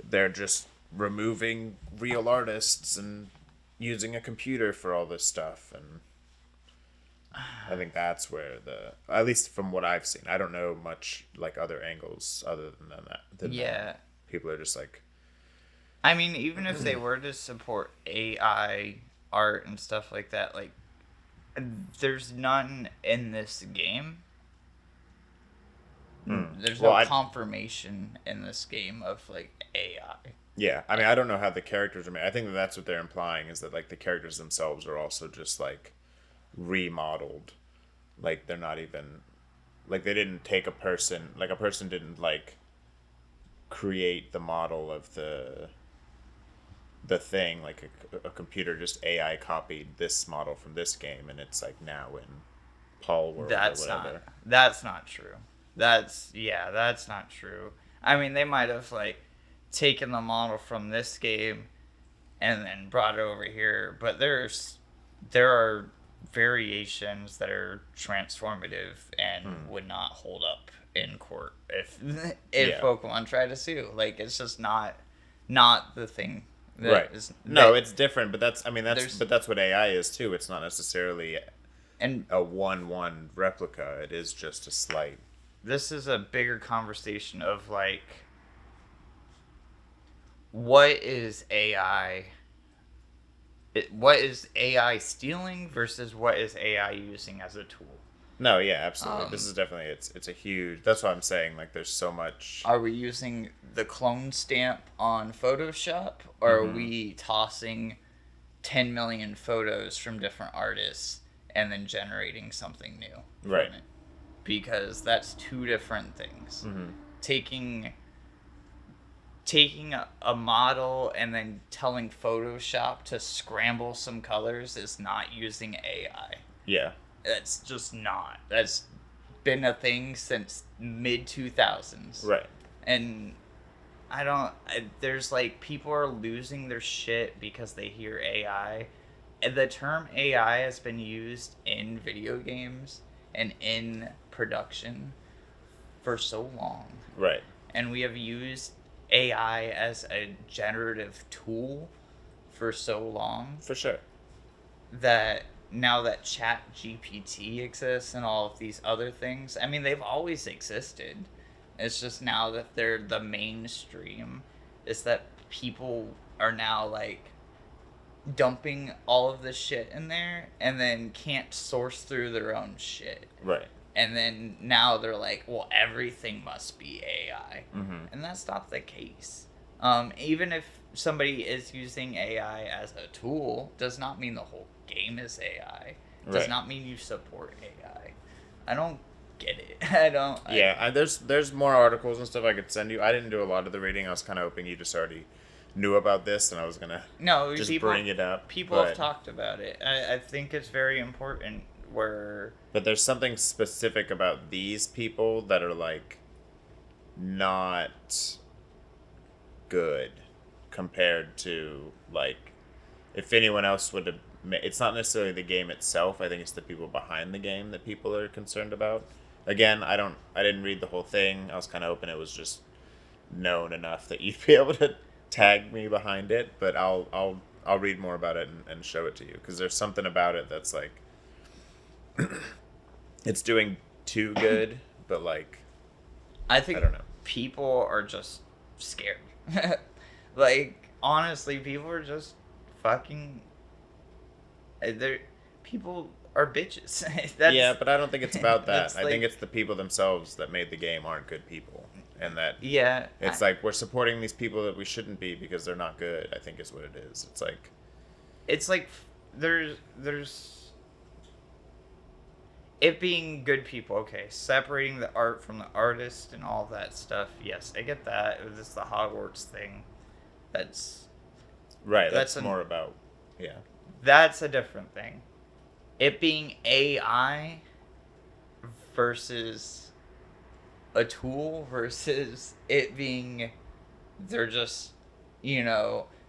they're just removing real artists and using a computer for all this stuff, and I think that's where at least from what I've seen, I don't know much like other angles other than that. yeah, People are just like, I mean, even if they were to support AI art and stuff like that, like, there's none in this game. There's no confirmation in this game of, like, AI. Yeah, I mean, I don't know how the characters are made. I think that's what they're implying, is that, like, the characters themselves are also just, like, remodeled. Like, they're not even... Like, they didn't take a person... Like, a person didn't, like, create the model of the thing. Like, a computer just AI copied this model from this game, and it's, like, now in PALWORLD or whatever. That's not true. That's not true. I mean, they might have, like, taken the model from this game and then brought it over here, but there are variations that are transformative and would not hold up in court if Pokemon tried to sue. Like, it's just not the thing. Right. It's different, but that's what AI is too. It's not necessarily a 1-1 replica. It is just a slight. This is a bigger conversation of, like, what is AI stealing versus what is AI using as a tool? No, yeah, absolutely. This is definitely, it's a huge, that's what I'm saying, like, there's so much. Are we using the clone stamp on Photoshop, or are we tossing 10 million photos from different artists and then generating something new from it? Because that's two different things. Taking a model and then telling Photoshop to scramble some colors is not using AI. Yeah. That's just not. That's been a thing since mid-2000s. Right. And there's, like, people are losing their shit because they hear AI. And the term AI has been used in video games and in production for so long. Right. And we have used AI as a generative tool for so long. For sure. That now that ChatGPT exists and all of these other things, I mean, they've always existed. It's just now that they're the mainstream, is that people are now, like, dumping all of this shit in there and then can't source through their own shit. Right. And then now they're like, well, everything must be AI. And that's not the case. Even if somebody is using AI as a tool, does not mean the whole game is AI. Does not mean you support AI. I don't get it. There's more articles and stuff I could send you. I didn't do a lot of the reading. I was kind of hoping you just already knew about this, and I was gonna bring it up. People have talked about it. I think it's very important. But there's something specific about these people that are, like, not good compared to, like, if anyone else would have. It's not necessarily the game itself. I think it's the people behind the game that people are concerned about. Again, I didn't read the whole thing. I was kind of hoping it was just known enough that you'd be able to tag me behind it. But I'll read more about it and show it to you, because there's something about it that's like. It's doing too good, but, like, I think I don't know. People are just scared. Like, honestly, people are just fucking. People are bitches. Yeah, but I don't think it's about that. I think it's the people themselves that made the game aren't good people, and that it's like we're supporting these people that we shouldn't be because they're not good. I think is what it is. It's like there's it being good people, okay, separating the art from the artist and all that stuff. Yes, I get that. It was just the Hogwarts thing. That's right. That's more about That's a different thing. It being AI versus a tool versus it being they're just,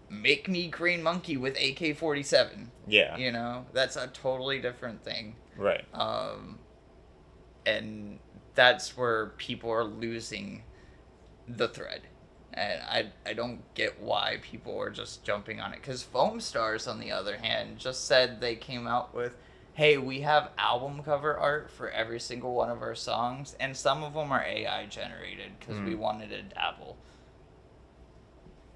make me green monkey with AK-47. Yeah. You know, that's a totally different thing. Right. And that's where people are losing the thread. And I don't get why people are just jumping on it. Because Foam Stars, on the other hand, just said they came out with, hey, we have album cover art for every single one of our songs, and some of them are AI generated because we wanted to dabble.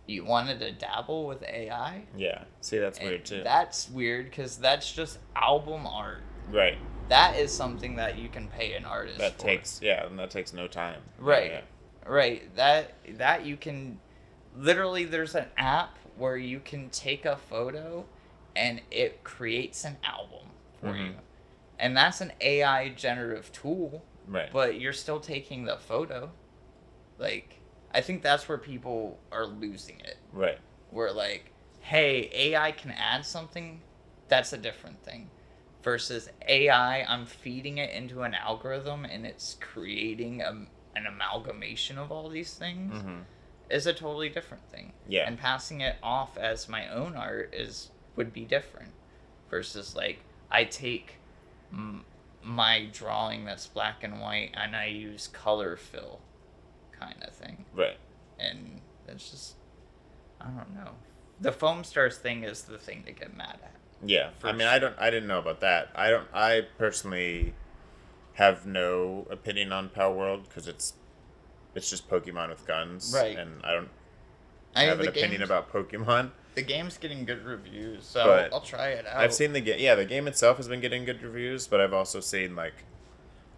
You wanted to dabble with AI? Yeah. See, that's weird too. That's weird because that's just album art. Right. That is something that you can pay an artist That for. and that takes no time. Right. Yeah. Right. That you can literally, there's an app where you can take a photo and it creates an album for you. And that's an AI generative tool. Right. But you're still taking the photo. Like, I think that's where people are losing it. Right. Where like, hey, AI can add something, that's a different thing. Versus AI, I'm feeding it into an algorithm and it's creating an amalgamation of all these things is a totally different thing. Yeah. And passing it off as my own art would be different. Versus like, I take my drawing that's black and white and I use color fill kind of thing. Right. And it's just, I don't know. The Foam Stars thing is the thing to get mad at. Yeah. I mean, I didn't know about that. I personally have no opinion on PALWORLD because it's just Pokemon with guns. Right. And I don't have an opinion about Pokemon. The game's getting good reviews, so But I'll try it out. I've seen the game. Yeah, the game itself has been getting good reviews, but I've also seen like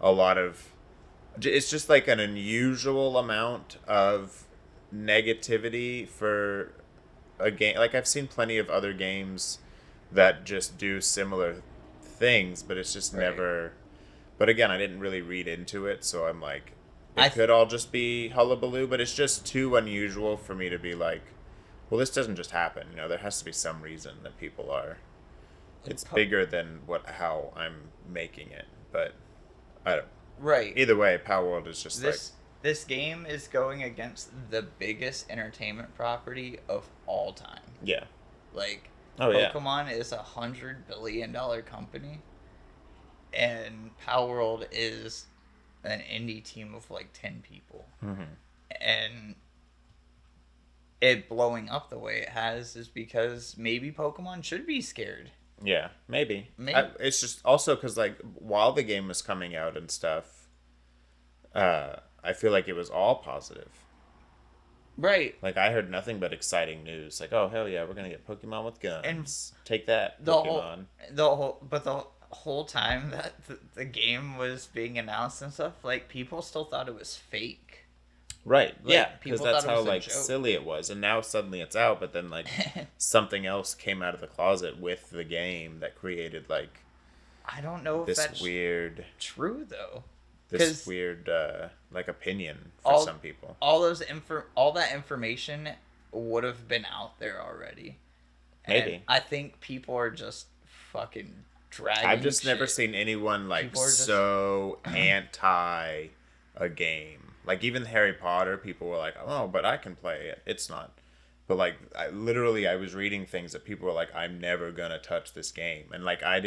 a lot of. It's just like an unusual amount of negativity for a game. Like I've seen plenty of other games that just do similar things, but it's just never. But again, I didn't really read into it, so I'm like, it could all just be hullabaloo, but it's just too unusual for me to be like, well, this doesn't just happen. You know, there has to be some reason that people are. It's bigger than how I'm making it, but I don't. Right. Either way, PALWORLD is just this game is going against the biggest entertainment property of all time. Yeah. Like, yeah. Pokemon is a $100 billion company, and PALWORLD is an indie team of like 10 people. And it blowing up the way it has is because maybe Pokemon should be scared. Yeah, maybe. It's just also because like while the game was coming out and stuff, I feel like it was all positive. Right. Like I heard nothing but exciting news. Like, oh hell yeah, we're gonna get Pokemon with guns. And take that, Pokemon. The whole time that the game was being announced and stuff, like people still thought it was fake. Right. Like, yeah, because that's how like silly it was, and now suddenly it's out. But then like something else came out of the closet with the game that created like I don't know if that's weird true though. This weird like opinion for some people. All that information would have been out there already. Maybe. And I think people are just fucking dragging. I've just never seen anyone like so anti a game. Like, even Harry Potter, people were like, oh, but I can play it. It's not. But, like, I was reading things that people were like, I'm never going to touch this game. And, like, I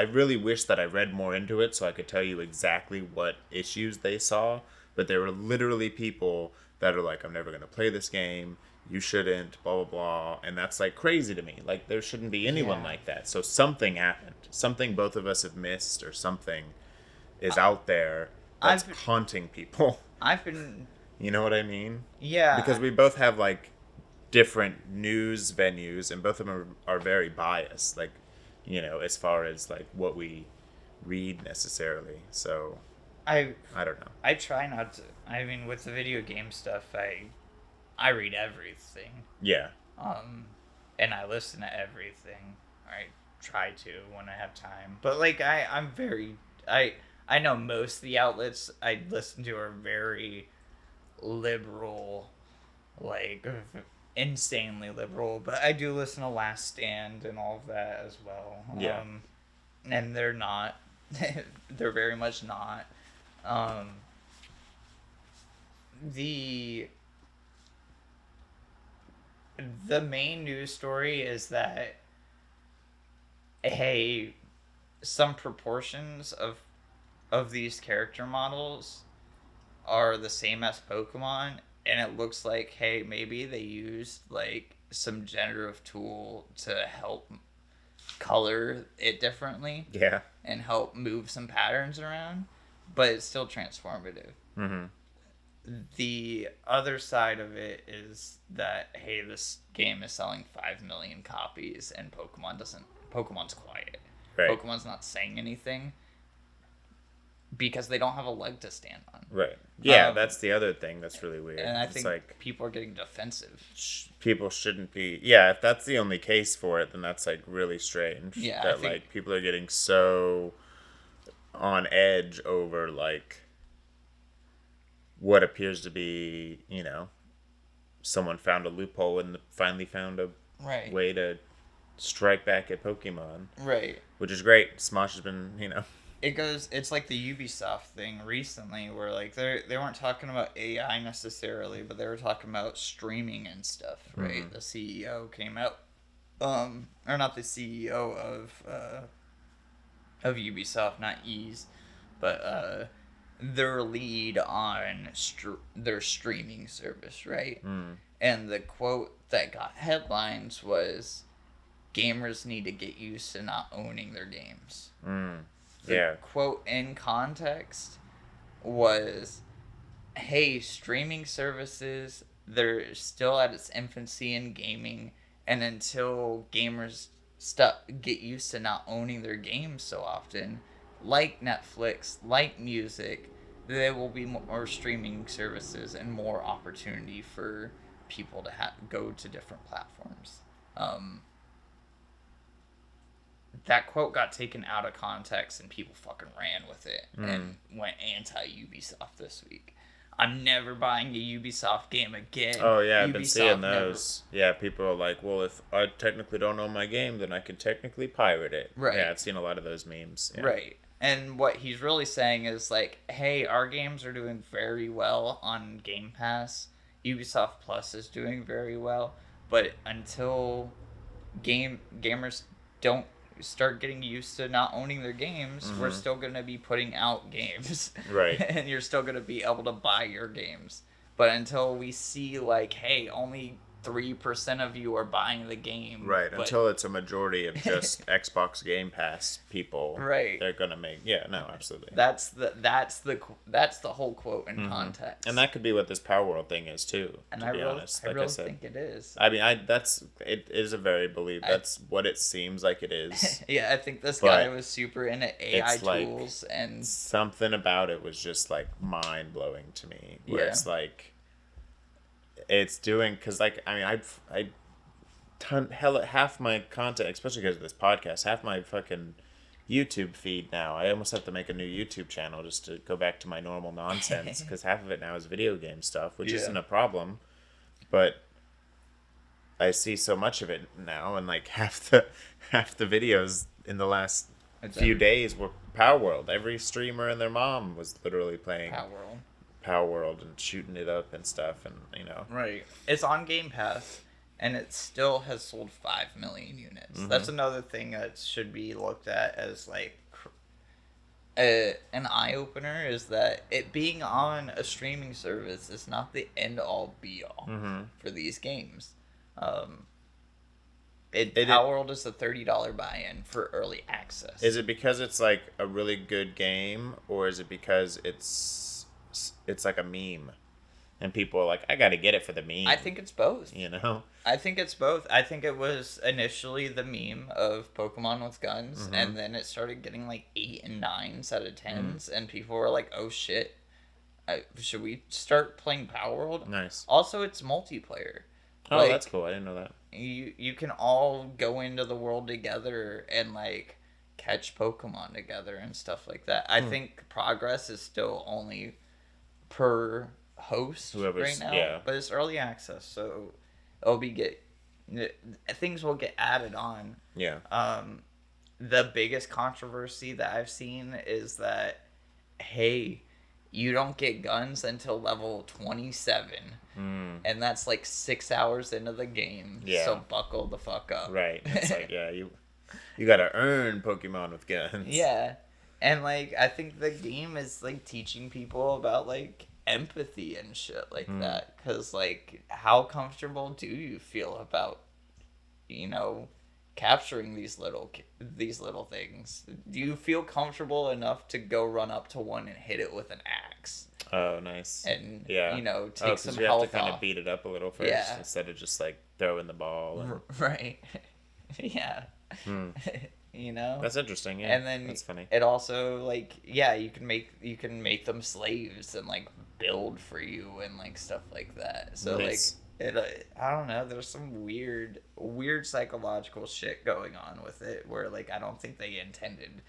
really wish that I read more into it so I could tell you exactly what issues they saw. But there were literally people that are like, I'm never going to play this game. You shouldn't, blah, blah, blah. And that's, like, crazy to me. Like, there shouldn't be anyone like that. So something happened. Something both of us have missed or something is out there. That's haunting people. You know what I mean? Yeah. Because we both have like different news venues, and both of them are very biased. Like, you know, as far as like what we read necessarily. So I don't know. I try not to. I mean, with the video game stuff, I read everything. Yeah. And I listen to everything. I try to when I have time. But like I know most of the outlets I listen to are very liberal, like insanely liberal, but I do listen to Last Stand and all of that as well. Yeah. And they're not, they're very much not. the main news story is that, hey, some proportions of these character models are the same as Pokemon, and it looks like, hey, maybe they used like some generative tool to help color it differently. Yeah. And help move some patterns around, but it's still transformative. Mm-hmm. The other side of it is that, hey, this game is selling 5 million copies and Pokemon's quiet. Right. Pokemon's not saying anything because they don't have a leg to stand on. Right. Yeah, that's the other thing that's really weird. And I it's think like, people are getting defensive. people shouldn't be... Yeah, if that's the only case for it, then that's, like, really strange. Yeah, that, like, people are getting so on edge over, like, what appears to be, you know, someone found a loophole and finally found a way to strike back at Pokemon. Right. Which is great. Smosh has been, you know... It's like the Ubisoft thing recently where, like, they weren't talking about AI necessarily, but they were talking about streaming and stuff, right? Mm-hmm. The CEO came out, or not the CEO of Ubisoft, not Ys, but their lead on their streaming service, right? Mm. And the quote that got headlines was, "Gamers need to get used to not owning their games." Mm. The quote in context was, hey, streaming services, they're still at its infancy in gaming, and until gamers get used to not owning their games so often, like Netflix, like music, there will be more streaming services and more opportunity for people to go to different platforms. That quote got taken out of context and people fucking ran with it and went anti-Ubisoft this week. I'm never buying a Ubisoft game again. Oh, yeah, I've been seeing those. Yeah, people are like, well, if I technically don't own my game, then I can technically pirate it. Right. Yeah, I've seen a lot of those memes. Yeah. Right. And what he's really saying is, like, hey, our games are doing very well on Game Pass. Ubisoft Plus is doing very well. But until gamers don't start getting used to not owning their games, we're still going to be putting out games. Right. And you're still going to be able to buy your games. But until we see, like, hey, only 3% of you are buying the game. Right. Until it's a majority of just Xbox Game Pass people. Right. They're going to make... Yeah, no, absolutely. That's the whole quote in context. And that could be what this Palworld thing is, too, and to be honest. Like I really think it is. I mean, it is a very that's what it seems like it is. Yeah, I think this guy was super into AI tools, and... Something about it was just, like, mind-blowing to me. Where it's like... It's doing, because, like, I mean, half my content, especially because of this podcast, half my fucking YouTube feed now, I almost have to make a new YouTube channel just to go back to my normal nonsense, because half of it now is video game stuff, which isn't a problem, but I see so much of it now, and, like, half the videos in the last few days were Palworld. Every streamer and their mom was literally playing Palworld and shooting it up and stuff, and you know. Right. It's on Game Pass, and it still has sold 5 million units. That's another thing that should be looked at as, like, an eye-opener, is that it being on a streaming service is not the end-all, be-all for these games. Palworld is a $30 buy-in for early access. Is it because it's, like, a really good game, or is it because it's like a meme and people are like, I gotta get it for the meme? I think it's both. You know? I think it's both. I think it was initially the meme of Pokemon with guns, and then it started getting like 8 and 9s out of 10s, and people were like, oh shit, should we start playing Palworld? Nice. Also, it's multiplayer. Oh, like, that's cool. I didn't know that. You can all go into the world together and, like, catch Pokemon together and stuff like that. I think progress is still only per host right now, but it's early access, so things will get added on. The biggest controversy that I've seen is that, hey, you don't get guns until level 27. And that's like 6 hours into the game. Yeah. So buckle the fuck up. Right. It's like, yeah, you gotta earn Pokemon with guns. Yeah. And, like, I think the game is, like, teaching people about, like, empathy and shit like that. Because, like, how comfortable do you feel about, you know, capturing these little things? Do you feel comfortable enough to go run up to one and hit it with an axe? Oh, nice. And, yeah. you know, take some you health have to kind off. of beat it up a little first instead of just, like, throwing the ball. And... Right. Yeah. You know? That's interesting, yeah. And then that's funny. it also, like, yeah, you can make them slaves and, like, build for you and, like, stuff like that. So, nice. like, it, I don't know, there's some weird psychological shit going on with it where, like, I don't think they intended,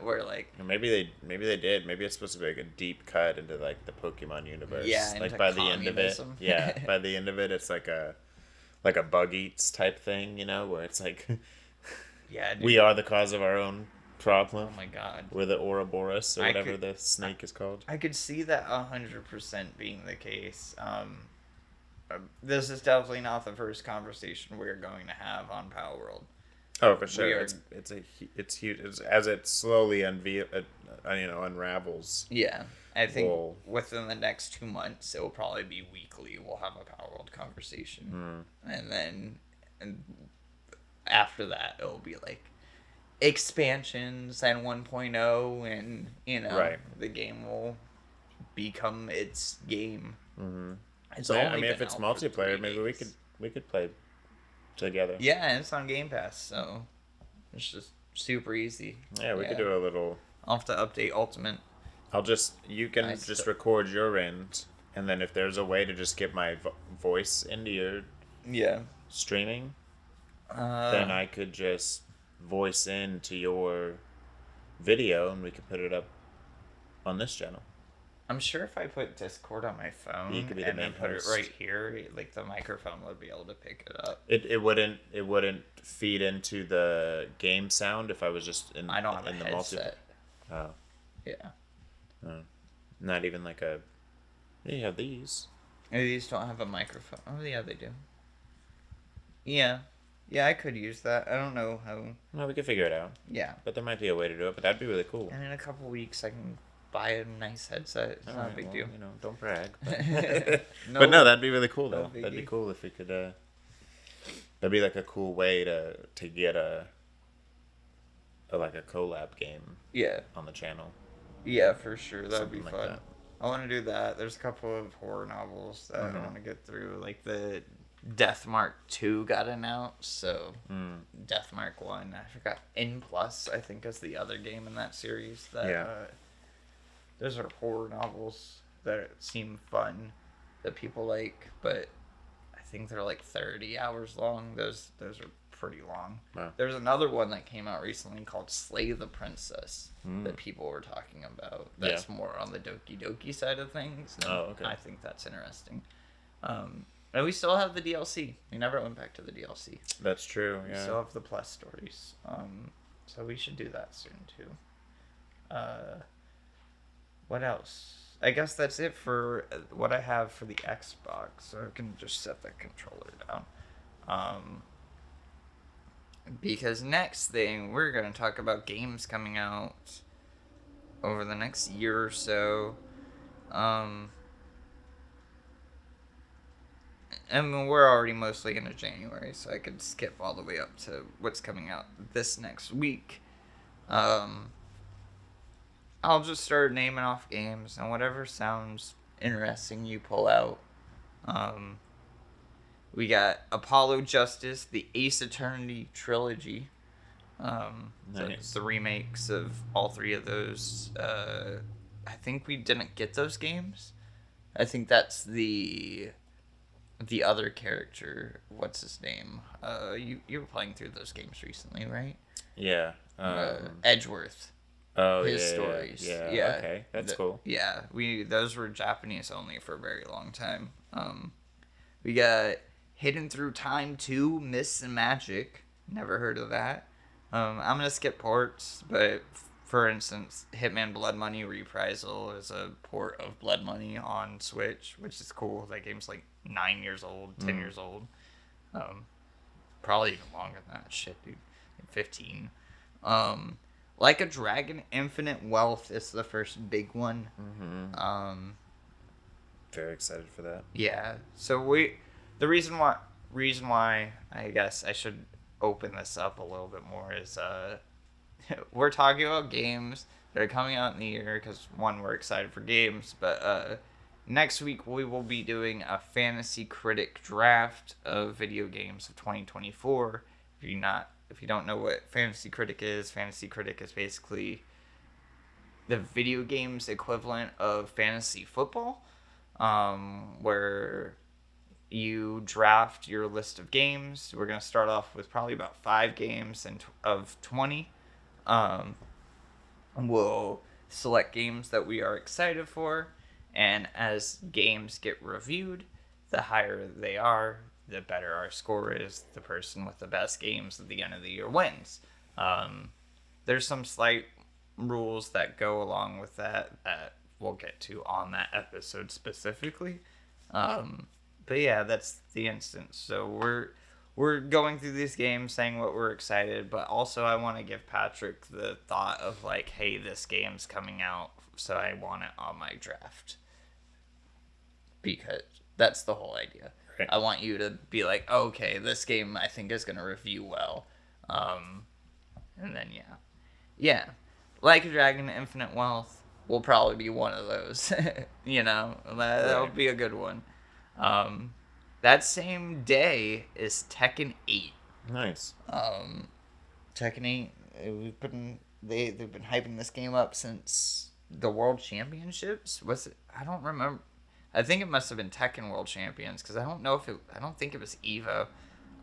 where, like... Maybe they did. Maybe it's supposed to be, like, a deep cut into, like, the Pokemon universe. Yeah, like, into by communism. the end of it... by the end of it, it's like a bug eats type thing, you know, where it's like... Yeah, dude. We are the cause of our own problem. Oh my god. We're the Ouroboros, or whatever the snake is called. I could see that 100% being the case. This is definitely not the first conversation we're going to have on PALWORLD. Oh, for sure. It's huge. As it slowly unravels. Yeah. I think within the next 2 months, it will probably be weekly. We'll have a PALWORLD conversation. And then... after that, it'll be like expansions and 1.0, and you know, the game will become its game. It's if it's multiplayer, maybe we could play together. Yeah, and it's on Game Pass, so it's just super easy. Yeah, we could do a little. I'll have to update Ultimate. You can record your end, and then if there's a way to just get my voice into your streaming. Then I could just voice into your video and we could put it up on this channel. I'm sure if I put Discord on my phone and then put it right here, like the microphone would be able to pick it up. It wouldn't feed into the game sound if I was just in. I don't have a headset. Oh. Yeah. Not even like a. Yeah, you have these. These don't have a microphone. Oh yeah, they do. Yeah. Yeah, I could use that. I don't know how... No, we could figure it out. Yeah. But there might be a way to do it, but that'd be really cool. And in a couple weeks, I can buy a nice headset. It's not a big deal. You know, don't brag. But no, that'd be really cool, though. No That'd be cool if we could... that'd be like a cool way to get a collab game on the channel. Yeah, for sure. That'd be fun. That. I want to do that. There's a couple of horror novels that I want to get through. Like the... Death Mark 2 got announced, so Death Mark 1, I forgot, N+, I think, is the other game in that series. Those are horror novels that seem fun, that people like, but I think they're like 30 hours long. Those are pretty long. Wow. There's another one that came out recently called Slay the Princess that people were talking about. That's more on the Doki Doki side of things. And I think that's interesting. And we still have the DLC. We never went back to the DLC. That's true, yeah. We still have the Plus stories. So we should do that soon, too. What else? I guess that's it for what I have for the Xbox. So I can just set the controller down. Because next thing, we're going to talk about games coming out over the next year or so. I mean, we're already mostly into January, so I could skip all the way up to what's coming out this next week. I'll just start naming off games, and whatever sounds interesting you pull out. We got Apollo Justice, the Ace Attorney trilogy. Nice. The remakes of all three of those. I think we didn't get those games. I think that's the other character. What's his name? You were playing through those games recently, right? Yeah. Edgeworth. Oh, his stories. Yeah. Okay, that's cool. Yeah, those were Japanese only for a very long time. We got Hidden Through Time 2, Myths and Magic. Never heard of that. I'm gonna skip ports, but for instance, Hitman Blood Money Reprisal is a port of Blood Money on Switch, which is cool. That game's like 9 years old, 10 years old. Probably even longer than that. Shit, dude. 15. Like a Dragon, Infinite Wealth is the first big one. Very excited for that. Yeah. So the reason why I guess I should open this up a little bit more is we're talking about games that are coming out in the year because one, we're excited for games, but next week we will be doing a fantasy critic draft of video games of 2024. If you don't know what fantasy critic is basically the video games equivalent of fantasy football, where you draft your list of games. We're going to start off with probably about 5 games of 20. We'll select games that we are excited for, and as games get reviewed, the higher they are, the better our score is. The person with the best games at the end of the year wins. There's some slight rules that go along with that we'll get to on that episode specifically. But yeah, that's the instance. So we're going through these games saying what we're excited, but also I want to give Patrick the thought of like, hey, this game's coming out, so I want it on my draft. Because that's the whole idea. Right. I want you to be like, okay, this game I think is going to review well. And then, yeah. Like a Dragon, Infinite Wealth will probably be one of those. That'll be a good one. That same day is Tekken 8. Nice. Tekken 8, they've been hyping this game up since the World Championships. Was it? I don't remember. I think it must have been Tekken World Champions because I don't think it was EVO.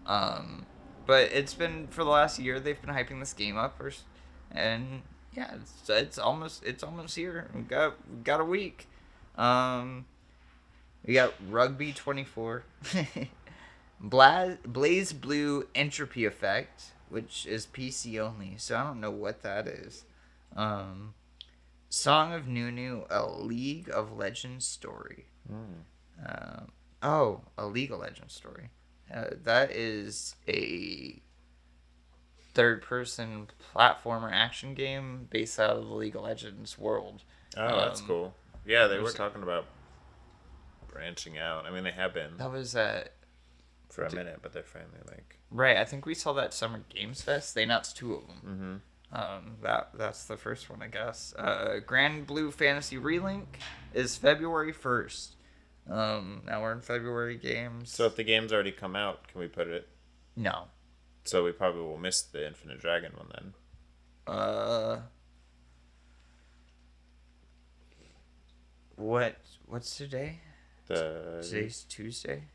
But it's been for the last year they've been hyping this game up, and yeah, it's almost here. We got a week. We got Rugby 24, Blaze Blue Entropy Effect, which is PC only, so I don't know what that is. Song of Nunu, a League of Legends story. A League of Legends story. That is a third-person platformer action game based out of the League of Legends world. Oh, that's cool. Yeah, they were talking about branching out. I mean, they have been. That was for a minute, but they're finally like. Right, I think we saw that Summer Games Fest. They announced 2 of them. That's the first one, I guess. Grand Blue Fantasy Relink is February 1st. Now we're in February games. So if the game's already come out, can we put it? No. So we probably will miss the Infinite Dragon one then. What's today? Today's Tuesday.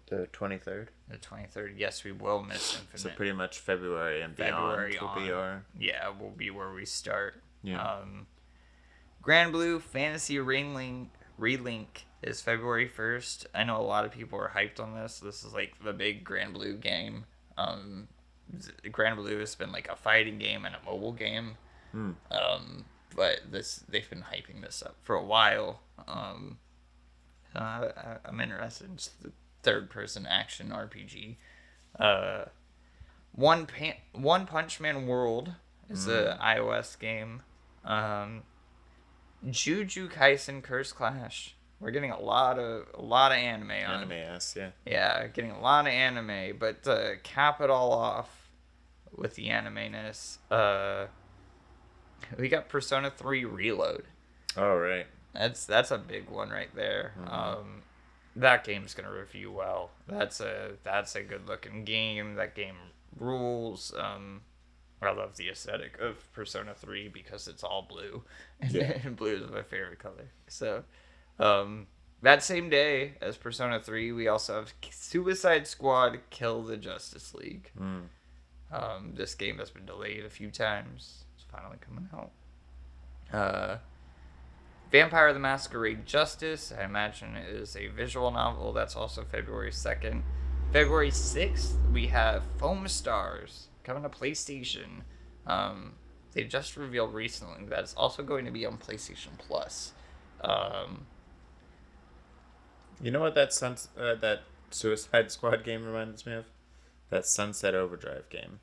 The 23rd. The 23rd. Yes, we will miss Infinite. So pretty much February and beyond will be where we start. Yeah. Grand Blue Fantasy Relink is February 1st. I know a lot of people are hyped on this. This is like the big Grand Blue game. Grand Blue has been like a fighting game and a mobile game. But they've been hyping this up for a while. I'm interested. It's the third-person action RPG. One Punch Man World is the iOS game. Jujutsu Kaisen Curse Clash. We're getting a lot of anime on. Anime-esque, yeah. Yeah, getting a lot of anime, but to cap it all off with the anime-ness, we got Persona 3 Reload. Oh, right. That's a big one right there. That game's gonna review well. That's a good looking game. That game rules. I love the aesthetic of Persona 3 because it's all blue. And blue is my favorite color. So, that same day as Persona 3, we also have Suicide Squad Kill the Justice League. This game has been delayed a few times. It's finally coming out. Vampire the Masquerade Justice, I imagine it is a visual novel. That's also February 2nd. February 6th, we have Foam Stars coming to PlayStation. they just revealed recently that it's also going to be on PlayStation Plus. You know what that Suicide Squad game reminds me of? That Sunset Overdrive game.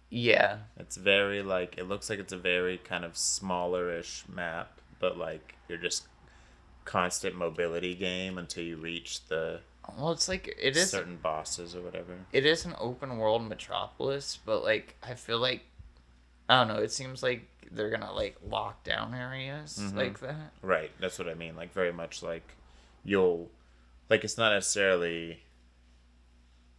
Yeah. It's very like, it looks like it's a very kind of smallerish map, but like you're just constant mobility game until you reach the Well, it's like it is certain bosses or whatever. It is an open world metropolis, but like I feel like I don't know. It seems like they're gonna like lock down areas like that. Right, that's what I mean. Like very much like you'll like it's not necessarily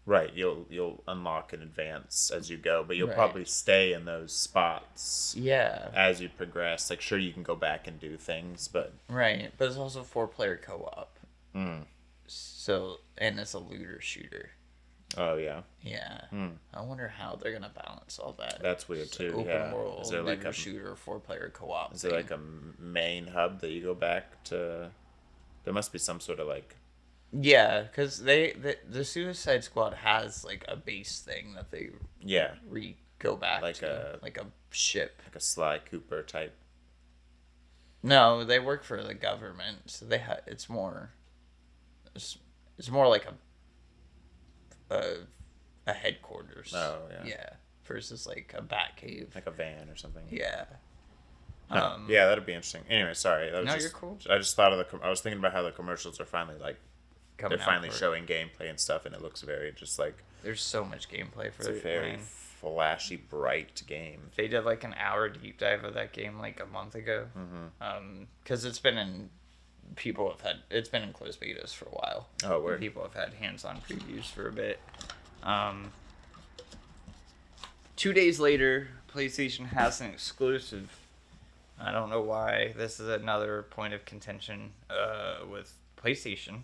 right. You'll unlock in advance as you go, but you'll Right. probably stay in those spots Yeah. as you progress. Like sure you can go back and do things, but Right, but it's also 4-player co-op. mm. So and it's a looter shooter. Oh yeah, Yeah. I wonder how they're gonna balance all that. that's weird It's too. open Yeah, world is there like looter a shooter 4-player co-op? is there like a main hub that you go back to? There must be some sort of like Yeah, because the Suicide Squad has like a base thing that they yeah go back like to, like a ship. like a Sly Cooper type. No, they work for the government, so it's more like a headquarters. Oh, yeah. Yeah, versus like a bat cave. Like a van or something. Yeah. Huh. Yeah, that'd be interesting. Anyway, sorry. That was No, just, you're cool. I just thought of I was thinking about how the commercials are finally like Coming they're out finally for it. showing gameplay and stuff, and it looks very just like There's so much gameplay for it's a it. very man. flashy, bright game. They did like an hour deep dive of that game like a month ago. Because it's been in closed betas for a while. Oh, word. People have had hands-on previews for a bit. 2 days later, PlayStation has an exclusive. I don't know why. This is another point of contention with PlayStation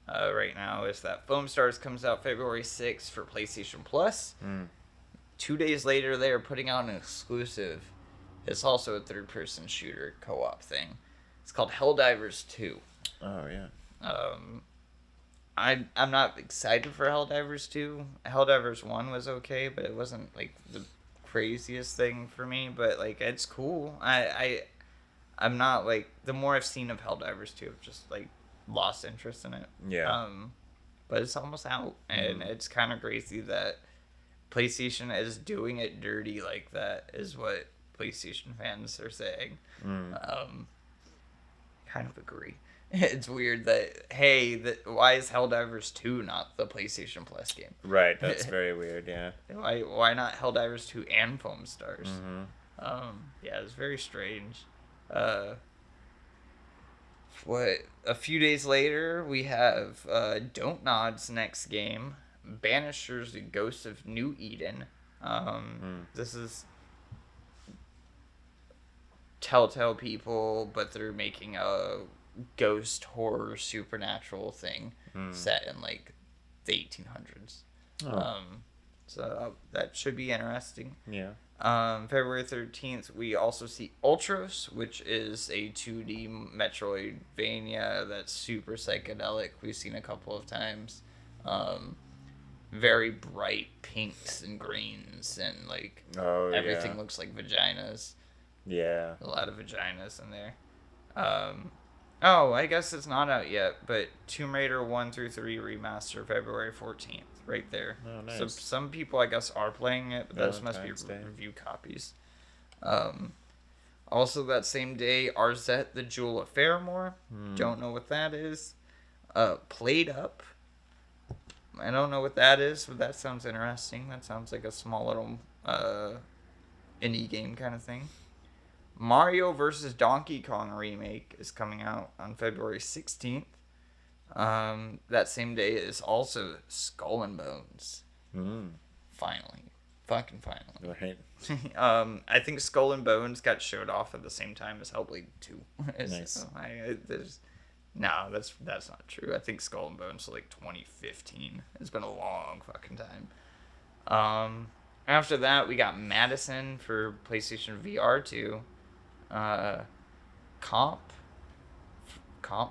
right now, is that Foam Stars comes out February 6th for PlayStation Plus. 2 days later, they are putting out an exclusive. It's also a third-person shooter co-op thing. It's called Helldivers 2. Oh yeah. I'm not excited for Helldivers 2. Helldivers 1 was okay, but it wasn't like the craziest thing for me, but like it's cool. I'm not like, the more I've seen of Helldivers 2, I've just like lost interest in it. Yeah. But it's almost out, and it's kind of crazy that PlayStation is doing it dirty like that, is what PlayStation fans are saying. Kind of agree. It's weird that, hey, why is Helldivers 2 not the PlayStation Plus game? Right. That's very weird. Yeah. Why not Helldivers 2 and Foam Stars? Yeah, it's very strange. A few days later, we have Don't Nod's next game, Banishers: The Ghost of New Eden. This is Telltale people, but they're making a ghost horror supernatural thing set in like the 1800s. So that should be interesting. Yeah. February 13th, we also see Ultros, which is a 2D Metroidvania that's super psychedelic. We've seen a couple of times. Very bright pinks and greens, and like everything looks like vaginas. Yeah. A lot of vaginas in there. I guess it's not out yet, but Tomb Raider 1 through 3 remaster February 14th, right there. Oh, nice. So some people, I guess, are playing it, but those must be Valentine's Day. review copies. Also that same day, Arzette, the Jewel of Fairmore. Don't know what that is. Played Up. I don't know what that is, but that sounds interesting. That sounds like a small little indie game kind of thing. Mario vs. Donkey Kong remake is coming out on February 16th. That same day is also Skull and Bones. Finally. Fucking finally. Right. I think Skull and Bones got showed off at the same time as Hellblade 2. Nice. That's not true. I think Skull and Bones was like 2015. It's been a long fucking time. After that, we got Madison for PlayStation VR 2. Comp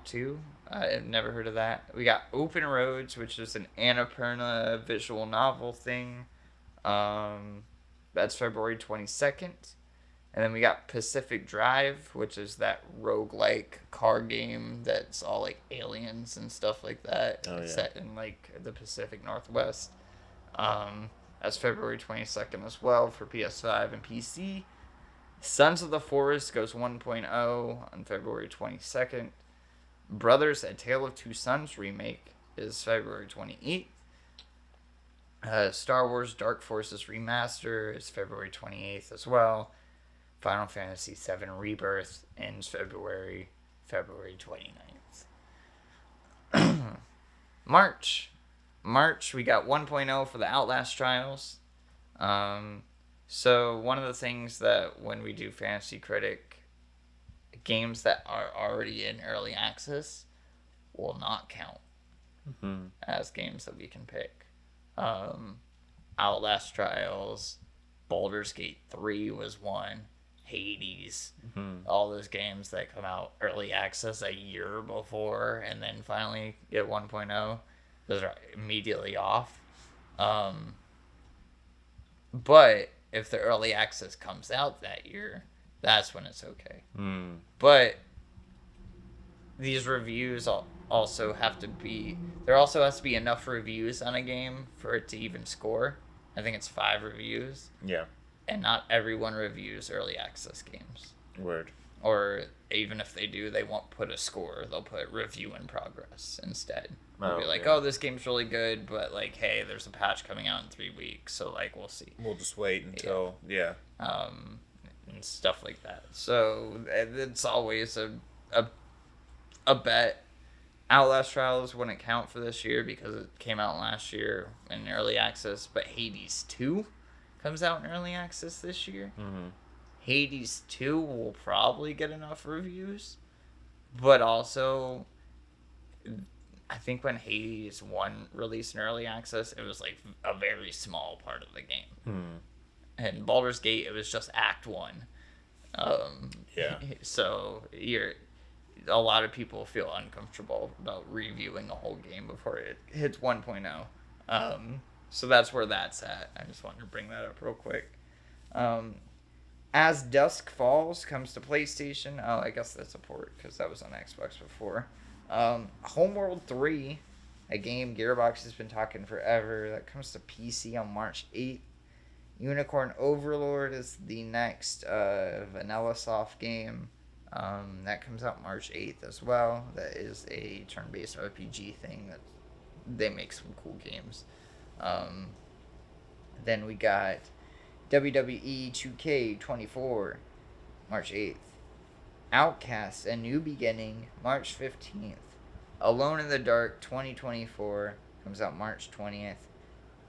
2. I've never heard of that. We got Open Roads, which is an Annapurna visual novel thing. That's February 22nd. And then we got Pacific Drive, which is that roguelike car game that's all like aliens and stuff like that. Oh, yeah. Set in like the Pacific Northwest. That's February 22nd as well for PS5 and PC. Sons of the Forest goes 1.0 on February 22nd. Brothers: A Tale of Two Sons remake is February 28th. Star Wars Dark Forces Remaster is February 28th as well. Final Fantasy VII Rebirth ends February 29th. March, we got 1.0 for the Outlast Trials. So one of the things that when we do Fantasy Critic, games that are already in early access will not count as games that we can pick. Outlast Trials, Baldur's Gate 3 was one, Hades, all those games that come out early access a year before and then finally get 1.0, those are immediately off. But if the early access comes out that year, that's when it's okay. But these reviews also have to be... There also has to be enough reviews on a game for it to even score. I think it's 5 reviews. Yeah. And not everyone reviews early access games. Word. Or even if they do, they won't put a score. They'll put review in progress instead. They'll be like, oh, this game's really good, but like, hey, there's a patch coming out in 3 weeks, so like, we'll see. We'll just wait until, yeah. And stuff like that. So it's always a bet. Outlast Trials wouldn't count for this year because it came out last year in early access, but Hades 2 comes out in early access this year. Hades 2 will probably get enough reviews, but also I think when Hades 1 released in early access, it was like a very small part of the game. And Baldur's Gate, it was just Act 1. Yeah. So a lot of people feel uncomfortable about reviewing a whole game before it hits 1.0. So that's where that's at. I just wanted to bring that up real quick. As Dusk Falls comes to PlayStation. Oh, I guess that's a port because that was on Xbox before. Homeworld 3, a game Gearbox has been talking forever, that comes to PC on March 8th. Unicorn Overlord is the next Vanilla Soft game. That comes out March 8th as well. That is a turn-based RPG thing that they make some cool games. Then we got WWE 2K24, March 8th. Outcast: A New Beginning, March 15th. Alone in the Dark 2024 comes out March 20th.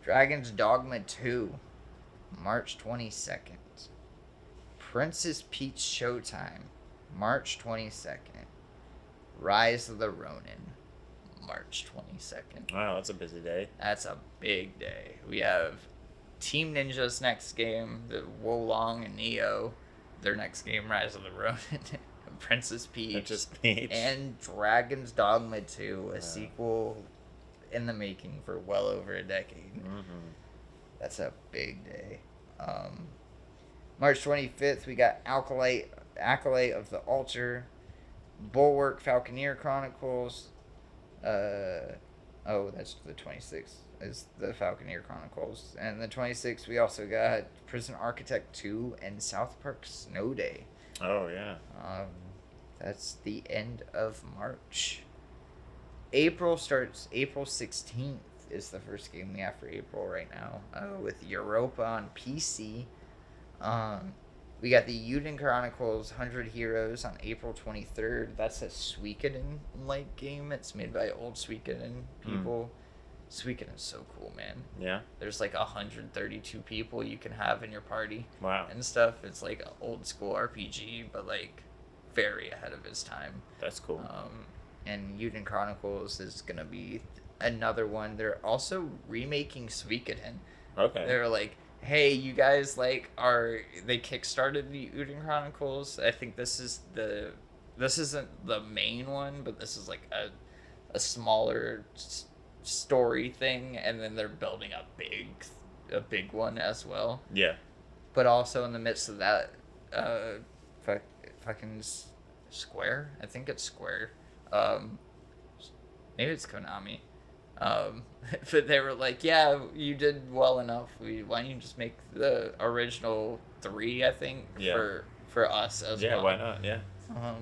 Dragon's Dogma 2, March 22nd. Princess Peach Showtime, March 22nd. Rise of the Ronin, March 22nd. Wow, that's a busy day. That's a big day. We have Team Ninja's next game, the Wolong and Neo. Their next game, Rise of the Ronin. Princess Peach. And Dragon's Dogma 2, a sequel in the making for well over a decade. That's a big day. March 25th, we got Acolyte of the Altar, Bulwark Falconeer Chronicles. That's the 26th is the Falconeer Chronicles. And the 26th, we also got Prison Architect 2 and South Park Snow Day. Oh, yeah. That's the end of March. April starts April 16th is the first game we have for April right now. With Europa on PC. We got the Yuden Chronicles 100 Heroes on April 23rd. That's a Suikoden-like game. It's made by old Suikoden people. Suikoden's so cool, man. Yeah? There's like 132 people you can have in your party. Wow. And stuff. It's like an old school RPG, but like very ahead of his time. That's cool. And Yuden Chronicles is going to be another one. They're also remaking Suikoden. Okay. They're like, hey, you guys they kickstarted the Yuden Chronicles. I think this isn't the main one, but this is like a smaller story thing, and then they're building a big one as well. Yeah. But also in the midst of that, fuck, fucking Square. I think it's Square. Um, maybe it's Konami. But they were like, yeah, you did well enough. Why don't you just make the original 3? I think for us as well. Yeah, why not? Yeah,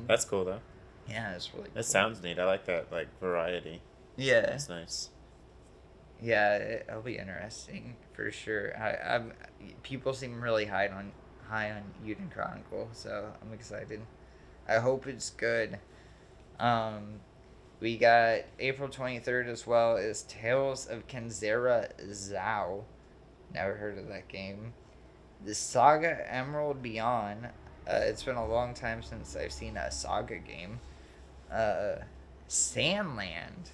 that's cool though. Yeah, it's really. That cool. sounds neat. I like that variety. Yeah, That's nice. Yeah, it'll be interesting for sure. I'm people seem really high on Uden Chronicle, so I'm excited. I hope it's good. Um, we got April 23rd as well is Tales of Kenzera Zhao. Never heard of that game. The Saga Emerald Beyond. It's been a long time since I've seen a Saga game. Sandland,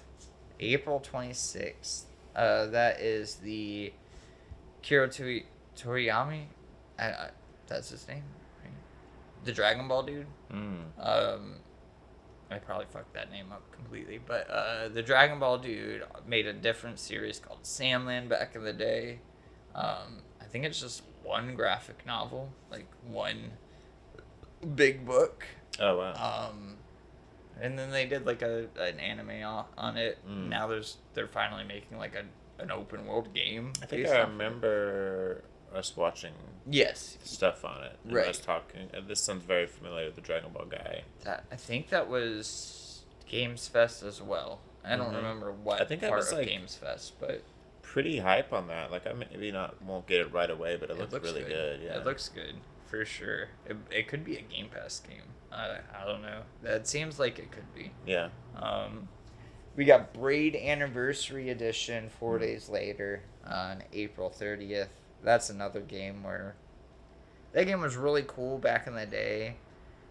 April 26th. That is the Kiro Toriyami. That's his name, right? The Dragon Ball dude. I probably fucked that name up completely, but the Dragon Ball dude made a different series called Sandland back in the day. I think it's just one graphic novel, like one big book. Oh wow. And then they did like an anime on it. Now they're finally making like an open world game. I think I remember us watching stuff on it. And Right. us talking. This sounds very familiar with the Dragon Ball guy. I think that was Games Fest as well. I don't remember what I think that part was, of like, Games Fest, but Pretty hype on that. Like I maybe won't get it right away, but it looks really good. Yeah. It looks good for sure. It could be a Game Pass game. I don't know. That seems like it could be. Yeah. We got Braid Anniversary Edition 4 days later on April 30th. That's another game where that game was really cool back in the day,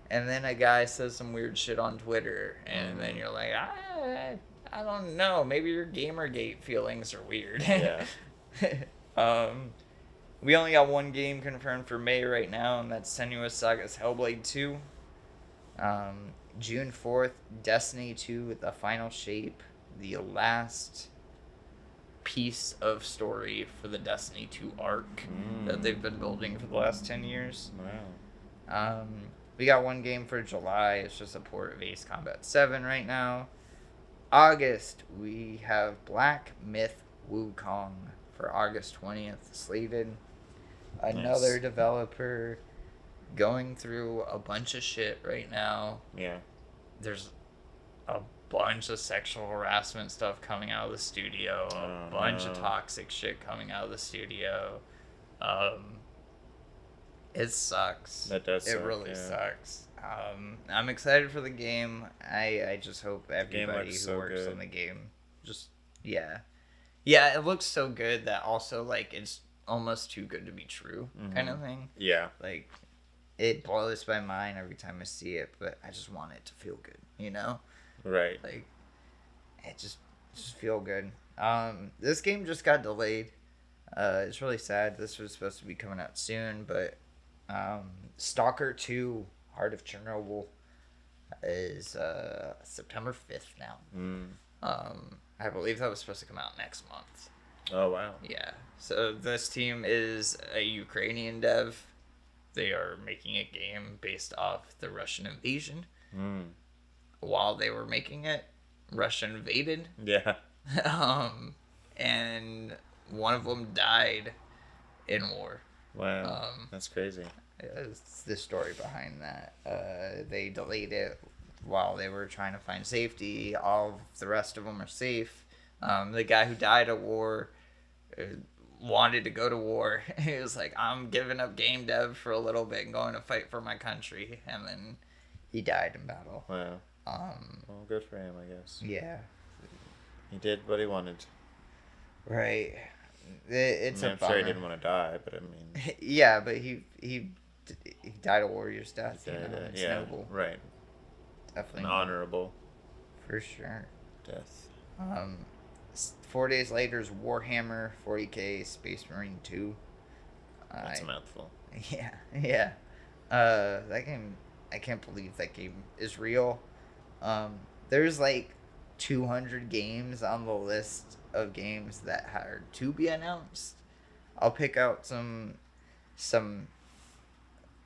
and then a guy says some weird shit on Twitter, and then you're like, I don't know, maybe your Gamergate feelings are weird. Yeah. We only got one game confirmed for May right now, and that's Senua's Saga's Hellblade 2. June 4th, Destiny 2, The Final Shape, the last piece of story for the Destiny 2 arc that they've been building for the last 10 years. Wow. We got one game for July. It's just a port of Ace Combat 7 right now. August, we have Black Myth Wukong for August 20th slated. Another developer going through a bunch of shit right now. Yeah. There's a bunch of sexual harassment stuff coming out of the studio, a bunch of toxic shit coming out of the studio. It sucks. That does suck, It really yeah. sucks. I'm excited for the game. I just hope everybody who so works good. on the game just it looks so good that also like it's almost too good to be true kind of thing. Yeah. Like it blows my mind every time I see it, but I just want it to feel good, you know? Right. Like it just feel good. This game just got delayed. It's really sad. This was supposed to be coming out soon, but Stalker 2 Heart of Chernobyl is September 5th now. I believe that was supposed to come out next month. Oh wow. Yeah. So this team is a Ukrainian dev. They are making a game based off the Russian invasion. While they were making it, Russia invaded. Yeah. And one of them died in war. Wow. That's crazy. It's the story behind that. They delayed it while they were trying to find safety. All of the rest of them are safe. The guy who died at war wanted to go to war. He was like, I'm giving up game dev for a little bit and going to fight for my country. And then he died in battle. Wow. Well, good for him, I guess. Yeah. He did what he wanted. Right. It's I mean, a I'm bummer. sure he didn't want to die, but I mean... Yeah, but he died a warrior's death. He did, It's yeah, noble. right. Definitely. An honorable For sure. death. 4 days later is Warhammer 40k Space Marine 2. That's a mouthful. Yeah. That game, I can't believe that game is real. There's like 200 games on the list of games that are to be announced. I'll pick out some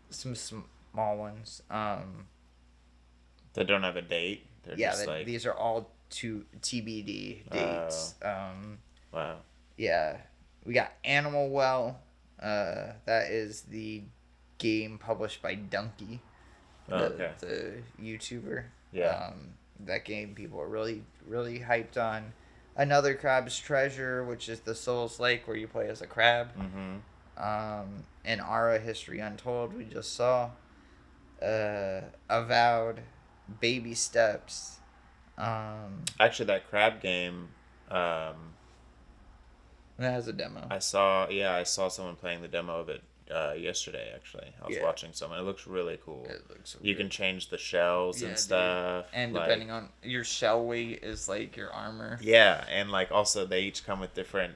some small ones. They don't have a date. They're just like... these are all TBD dates. Wow. Yeah, we got Animal Well. That is the game published by Donkey, the YouTuber. Yeah. That game people are really, really hyped on. Another Crab's Treasure, which is the Souls Lake where you play as a crab. Mm-hmm. And Ara History Untold we just saw. Avowed, Baby Steps. Actually, that crab game, That has a demo. I saw someone playing the demo of it yesterday. Actually, I was watching someone. It looks really cool. It looks so you good. can change the shells and stuff, dude. And depending on your shell weight is like your armor. Yeah, and like also they each come with different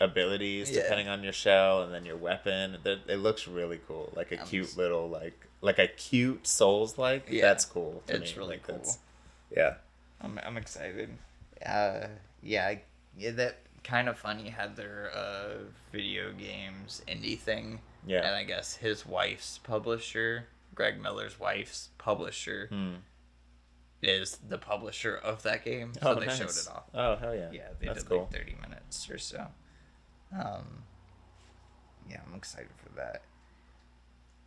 abilities depending on your shell and then your weapon. It looks really cool, like a cute little like a cute Souls like. Yeah, that's cool. It's really cool. Yeah, I'm excited. That Kind of Funny had their video games indie thing. Yeah, and I guess his wife's publisher, Greg Miller's wife's publisher, is the publisher of that game. So they showed it off. Oh, hell yeah. Yeah, they did like 30 minutes or so. Yeah, I'm excited for that.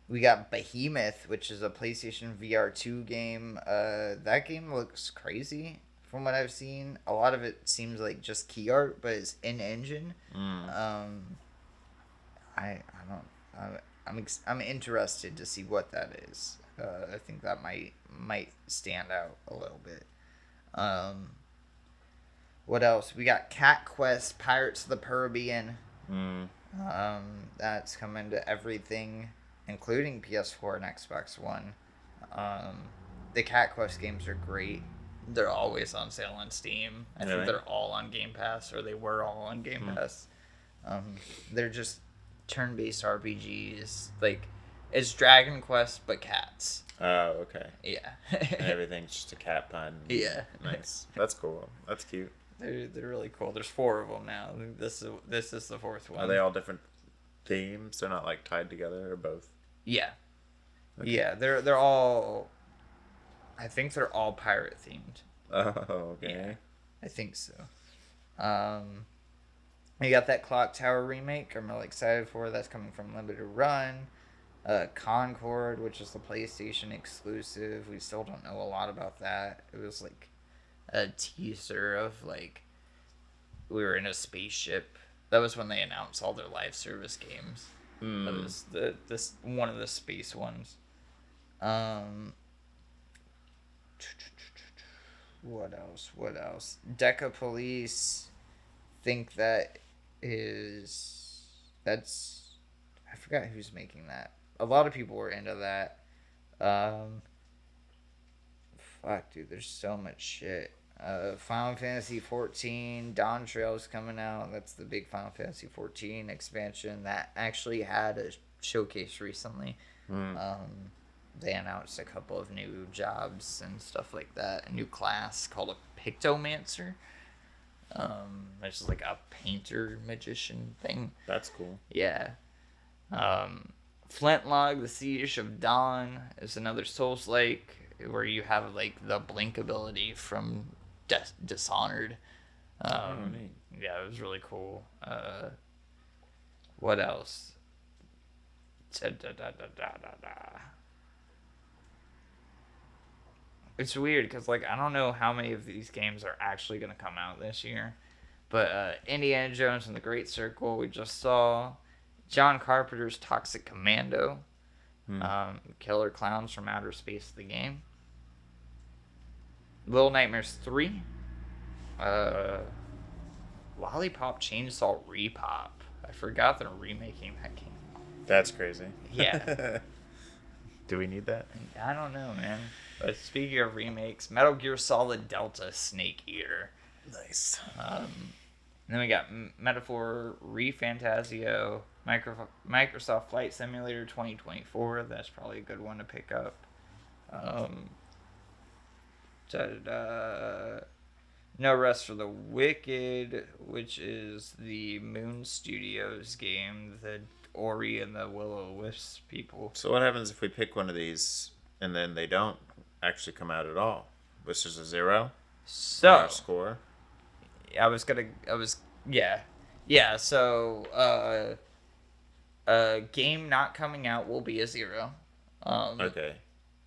We got Behemoth, which is a PlayStation VR 2 game. That game looks crazy from what I've seen. A lot of it seems like just key art, but it's in engine. I'm interested to see what that is. I think that might stand out a little bit. What else? We got Cat Quest, Pirates of the Caribbean. That's coming to everything, including PS4 and Xbox One. The Cat Quest games are great. They're always on sale on Steam. I think they're all on Game Pass, or they were all on Game Pass. They're just turn-based RPGs. Like, it's Dragon Quest, but cats. Oh, okay. Yeah. And everything's just a cat pun. Yeah. Nice. That's cool. That's cute. They're really cool. There's 4 of them now. This is the 4th one. Are they all different themes? They're not like tied together or both? Yeah. Okay. Yeah, they're all... I think they're all pirate themed. Oh, okay. Yeah, I think so. You got that Clock Tower remake I'm really excited for. That's coming from Limited Run. Concord, which is the PlayStation exclusive. We still don't know a lot about that. It was like a teaser of like we were in a spaceship. That was when they announced all their live service games. That was this one of the space ones. What else? Deca Police. Think that's I forgot who's making that. A lot of people were into that. Fuck, dude, there's so much shit. Final Fantasy 14, Dawn Trail's coming out. That's the big Final Fantasy 14 expansion that actually had a showcase recently. They announced a couple of new jobs and stuff like that. A new class called a Pictomancer. Which is like a painter magician thing. That's cool. Yeah. Flintlock, The Siege of Dawn is another Souls-like where you have like the blink ability from Dishonored. Yeah, it was really cool. What else? It's weird because like I don't know how many of these games are actually going to come out this year, but Indiana Jones and the Great Circle we just saw. John Carpenter's Toxic Commando, Killer Clowns from Outer Space, the game. Little Nightmares 3, Lollipop Chainsaw Repop. I forgot they're remaking that game. That's crazy. Yeah. Do we need that? I don't know, man. But speaking of remakes, Metal Gear Solid Delta Snake Eater. Nice. Then we got Metaphor ReFantazio, Microsoft Flight Simulator 2024. That's probably a good one to pick up. No Rest for the Wicked, which is the Moon Studios game, the Ori and the Will-O-Wisp people. So what happens if we pick one of these and then they don't actually come out at all? Which is a 0? So Our score. Yeah. So game not coming out will be a 0. Okay.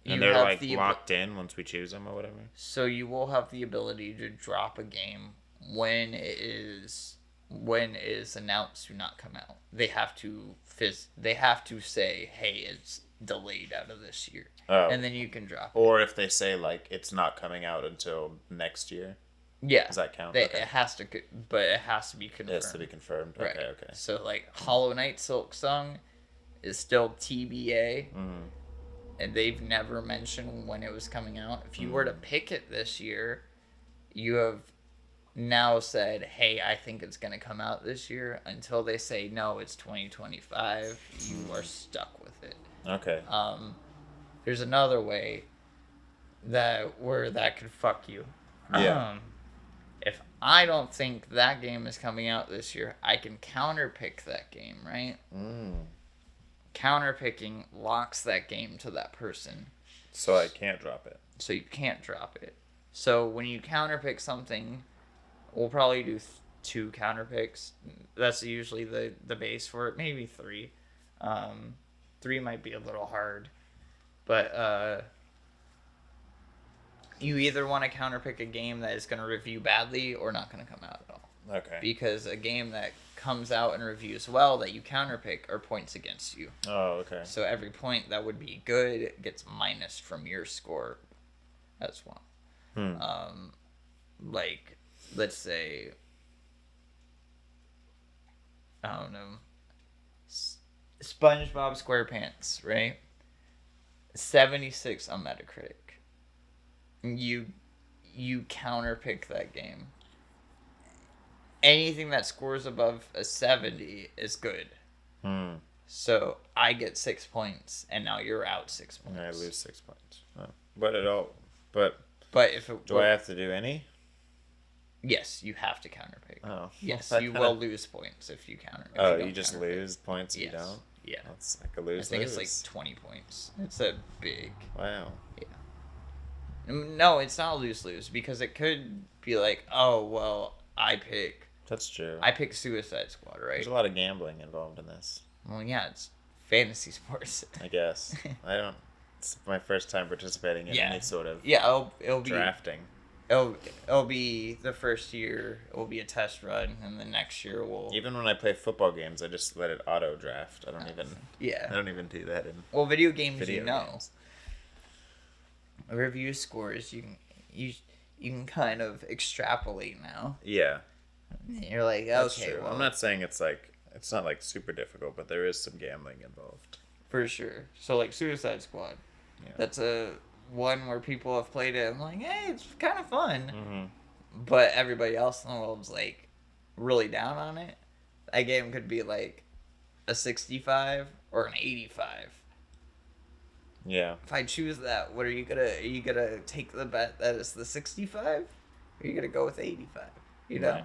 You And they're have like locked in once we choose them or whatever. So you will have the ability to drop a game when it is announced to not come out. They have to say, hey, it's delayed out of this year. Oh. And then you can drop it. Or if they say like it's not coming out until next year. Yeah. Does that count? Okay. Okay. It has to be confirmed. It has to be confirmed. Right. Okay. So like Hollow Knight Silksong is still TBA. Mm-hmm. And they've never mentioned when it was coming out. If you were to pick it this year, you have now said, hey, I think it's going to come out this year. Until they say, no, it's 2025, you are stuck with it. Okay. There's another way that could fuck you. Yeah. If I don't think that game is coming out this year, I can counterpick that game, right? Counterpicking locks that game to that person. So I can't drop it. So you can't drop it. So when you counterpick something, we'll probably do 2 counterpicks. That's usually the base for it. Maybe 3. 3 might be a little hard. But you either want to counterpick a game that is going to review badly or not going to come out at all. Okay. Because a game that comes out and reviews well that you counterpick are points against you. Oh, okay. So every point that would be good gets minus from your score as well. Like, let's say, I don't know, SpongeBob SquarePants, right? 76 on Metacritic. You counterpick that game. Anything that scores above a 70 is good. So I get 6 points, and now you're out 6 points. And I lose 6 points. Oh. But if it do I have to do any? Yes, you have to counterpick. Oh. Yes, you will lose points if you counter. Oh, you just lose points if you don't? Yeah. That's like a lose. I think it's like 20 points. It's a big. Wow. Yeah. No, it's not a lose-lose because it could be like, oh, well, That's true. I pick Suicide Squad, right? There's a lot of gambling involved in this. Well, yeah, it's fantasy sports. I guess. It's my first time participating in any sort of it'll be drafting. It'll be the first year. It will be a test run, and the next year we'll. Even when I play football games, I just let it auto draft. I don't even. Yeah. I don't even do that in. Well, video games, games. Review scores, you can kind of extrapolate now. Yeah. You're like, That's okay, true. well, I'm not saying it's not like super difficult, but there is some gambling involved. For sure. So like Suicide Squad, that's a one where people have played it. I'm like, hey, it's kind of fun. Mm-hmm. But everybody else in the world's like really down on it. That game could be like a 65 or an 85. Yeah. If I choose that, what are you gonna take the bet that it's the 65? Or are you gonna go with 85? You know? Right.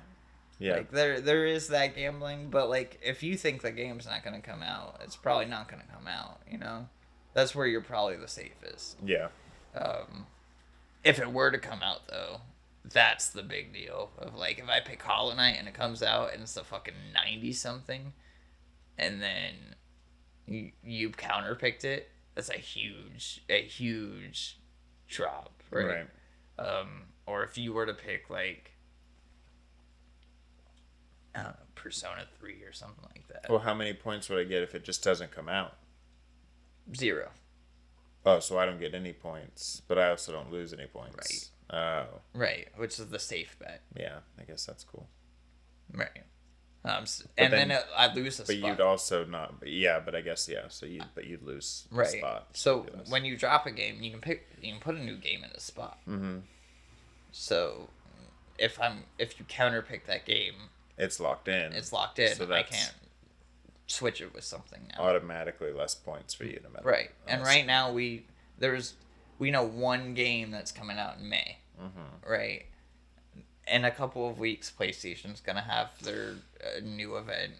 Yeah. Like there is that gambling, but like if you think the game's not gonna come out, it's probably not gonna come out, you know? That's where you're probably the safest. Yeah. If it were to come out though, that's the big deal. Of like if I pick Hollow Knight and it comes out and it's a fucking 90 something, and then you counterpicked it, that's a huge drop, right? Or if you were to pick like I don't know, Persona 3 or something like that. Well, how many points would I get if it just doesn't come out? 0. Oh, so I don't get any points, but I also don't lose any points. Right. Oh. Right, which is the safe bet. Yeah, I guess that's cool. Right. Then I lose a spot. But you'd also not. But I guess So you'd lose a spot. So when you drop a game, you can put a new game in a spot. Mm-hmm. So if you counterpick that game, it's locked in. So I can't switch it with something now. Automatically less points for you no matter. Right. And right now we know one game that's coming out in May. Mm-hmm. Right. in a couple of weeks, PlayStation's gonna have their new event.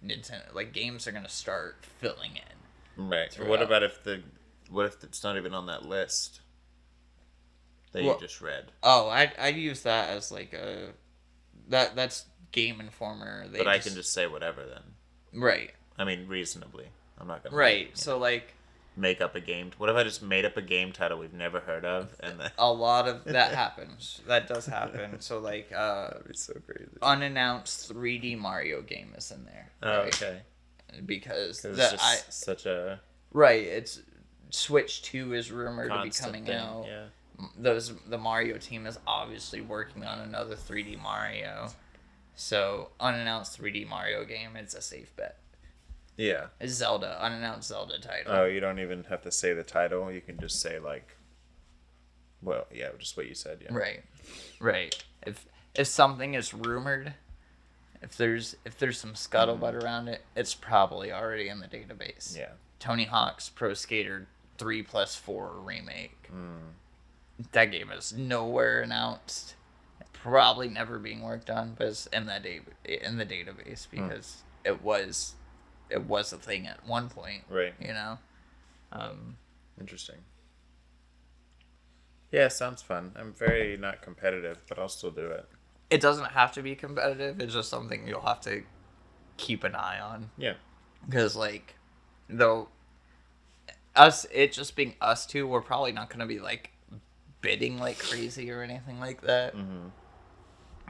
Nintendo, like, games are gonna start filling in. Right. What about if it's not even on that list that you just read? Oh, I'd use that as like that's Game Informer. But I can just say whatever then. Right. I mean, reasonably. I'm not gonna. Right. So like. Make up a game. What if I just made up a game title we've never heard of, and then a lot of that happens. That does happen. So like, that'd be so crazy. Unannounced 3D Mario game is in there. Oh, right? okay. Because such a right. It's Switch 2 is rumored to be coming thing. out. Yeah. The Mario team is obviously working on another 3D Mario. So unannounced 3D Mario game. It's a safe bet. Yeah. It's Zelda, unannounced Zelda title. Oh, you don't even have to say the title. You can just say like, well, yeah, just what you said. Yeah. Right. If something is rumored, if there's some scuttlebutt around it, it's probably already in the database. Yeah. Tony Hawk's Pro Skater 3+4 remake. That game is nowhere announced. Probably never being worked on, but it's in the database because it was a thing at one point. Right. You know? Interesting. Yeah, sounds fun. I'm very not competitive, but I'll still do it. It doesn't have to be competitive. It's just something you'll have to keep an eye on. Yeah. Because, like, though, it just being us two, we're probably not going to be, like, bidding like crazy or anything like that. And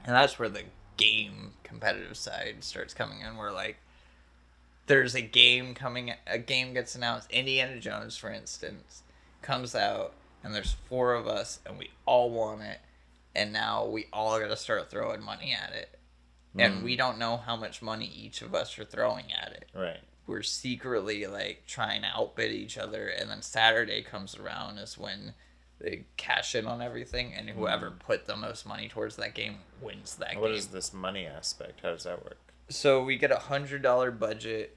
that's where the game competitive side starts coming in, where, like, there's a game gets announced. Indiana Jones, for instance, comes out, and there's 4 of us, and we all want it, and now we all got to start throwing money at it, and we don't know how much money each of us are throwing at it. Right. We're secretly like trying to outbid each other, and then Saturday comes around is when they cash in on everything, and whoever put the most money towards that game wins that game. What is this money aspect? How does that work? So we get $100 budget,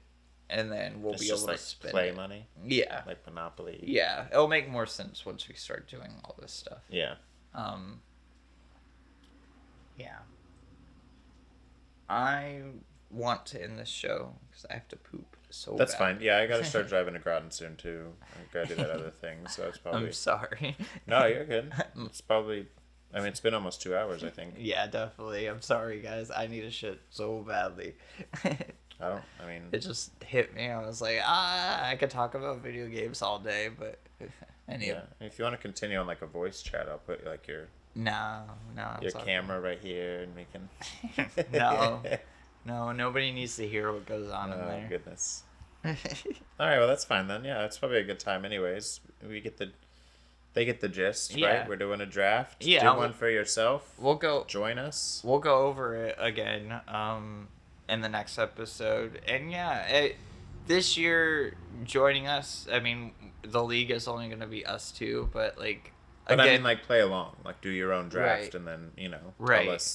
and then we'll be able to spend play it. money? Yeah. Like Monopoly? Yeah. It'll make more sense once we start doing all this stuff. Yeah. Yeah. I want to end this show because I have to poop so That's bad. fine. Yeah, I got to start driving to Groton soon, too. I got to do that other thing, so it's probably... I'm sorry. No, you're good. It's probably... I mean, it's been almost 2 hours, I think. Yeah, definitely. I'm sorry, guys. I need a shit so badly. It just hit me. I was like, I could talk about video games all day, but Yeah. If you want to continue on, like, a voice chat, I'll put, like, your camera right here, and we can... No, nobody needs to hear what goes on in there. Oh, goodness. All right, well, that's fine then. Yeah, it's probably a good time anyways. They get the gist, right? We're doing a draft. Yeah. Do one for yourself. Join us. We'll go over it again in the next episode. And this year, joining us, I mean, the league is only going to be us two, but like... But again, I mean, like, play along. Like, do your own draft, right. And then,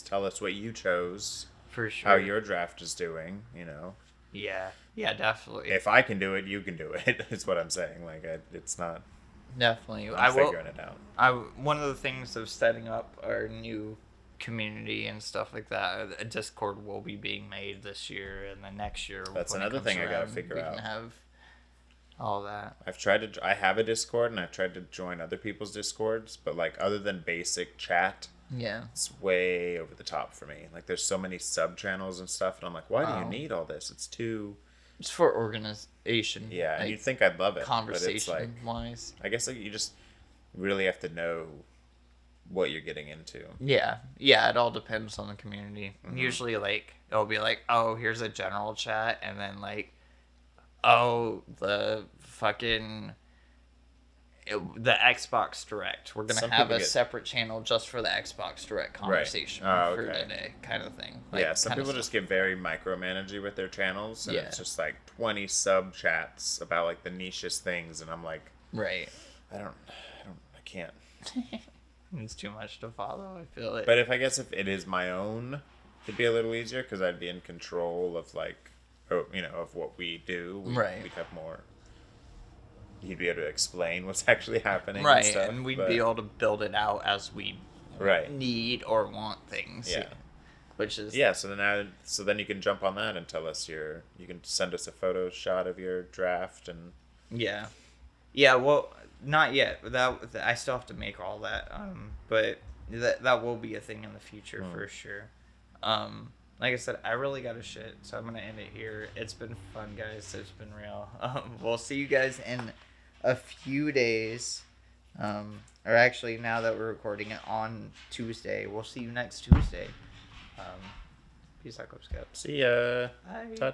tell us what you chose. For sure. How your draft is doing, Yeah, definitely. If I can do it, you can do it, is what I'm saying. Like, it's not... Definitely. I'm figuring it out. One of the things of setting up our new community and stuff like that, a Discord will be being made this year, and then next year... That's another thing I gotta figure out. We can have all that. I have a Discord, and I've tried to join other people's Discords, but, like, other than basic chat... Yeah. It's way over the top for me. Like, there's so many sub-channels and stuff, and I'm like, why do you need all this? It's too... It's for organization. Yeah, like, and you'd think I'd love it. Conversation-wise. I guess, like, you just really have to know what you're getting into. Yeah, it all depends on the community. Usually, like, it'll be like, oh, here's a general chat, and then, like, oh, the fucking... the Xbox Direct. We're going to have a separate channel just for the Xbox Direct conversation for today, kind of thing. Like, yeah, some people just get very micromanagey with their channels, and it's just like 20 sub chats about like the nichest things, and I'm like, right. I can't. It's too much to follow, I feel it. But if it is my own, it'd be a little easier because I'd be in control of like, of what we do. We'd have more... You'd be able to explain what's actually happening. Right, and we'd be able to build it out as we Right. need or want things. Yeah. Which is Yeah, so then you can jump on that and tell us you can send us a photo shot of your draft and yeah. Yeah, well, not yet. That I still have to make all that. But that will be a thing in the future for sure. Like I said, I really got to shit, so I'm gonna end it here. It's been fun, guys. It's been real. We'll see you guys in a few days. Or actually, now that we're recording it on Tuesday, we'll see you next Tuesday. Peace out, Club Scout. see ya. Bye. Ta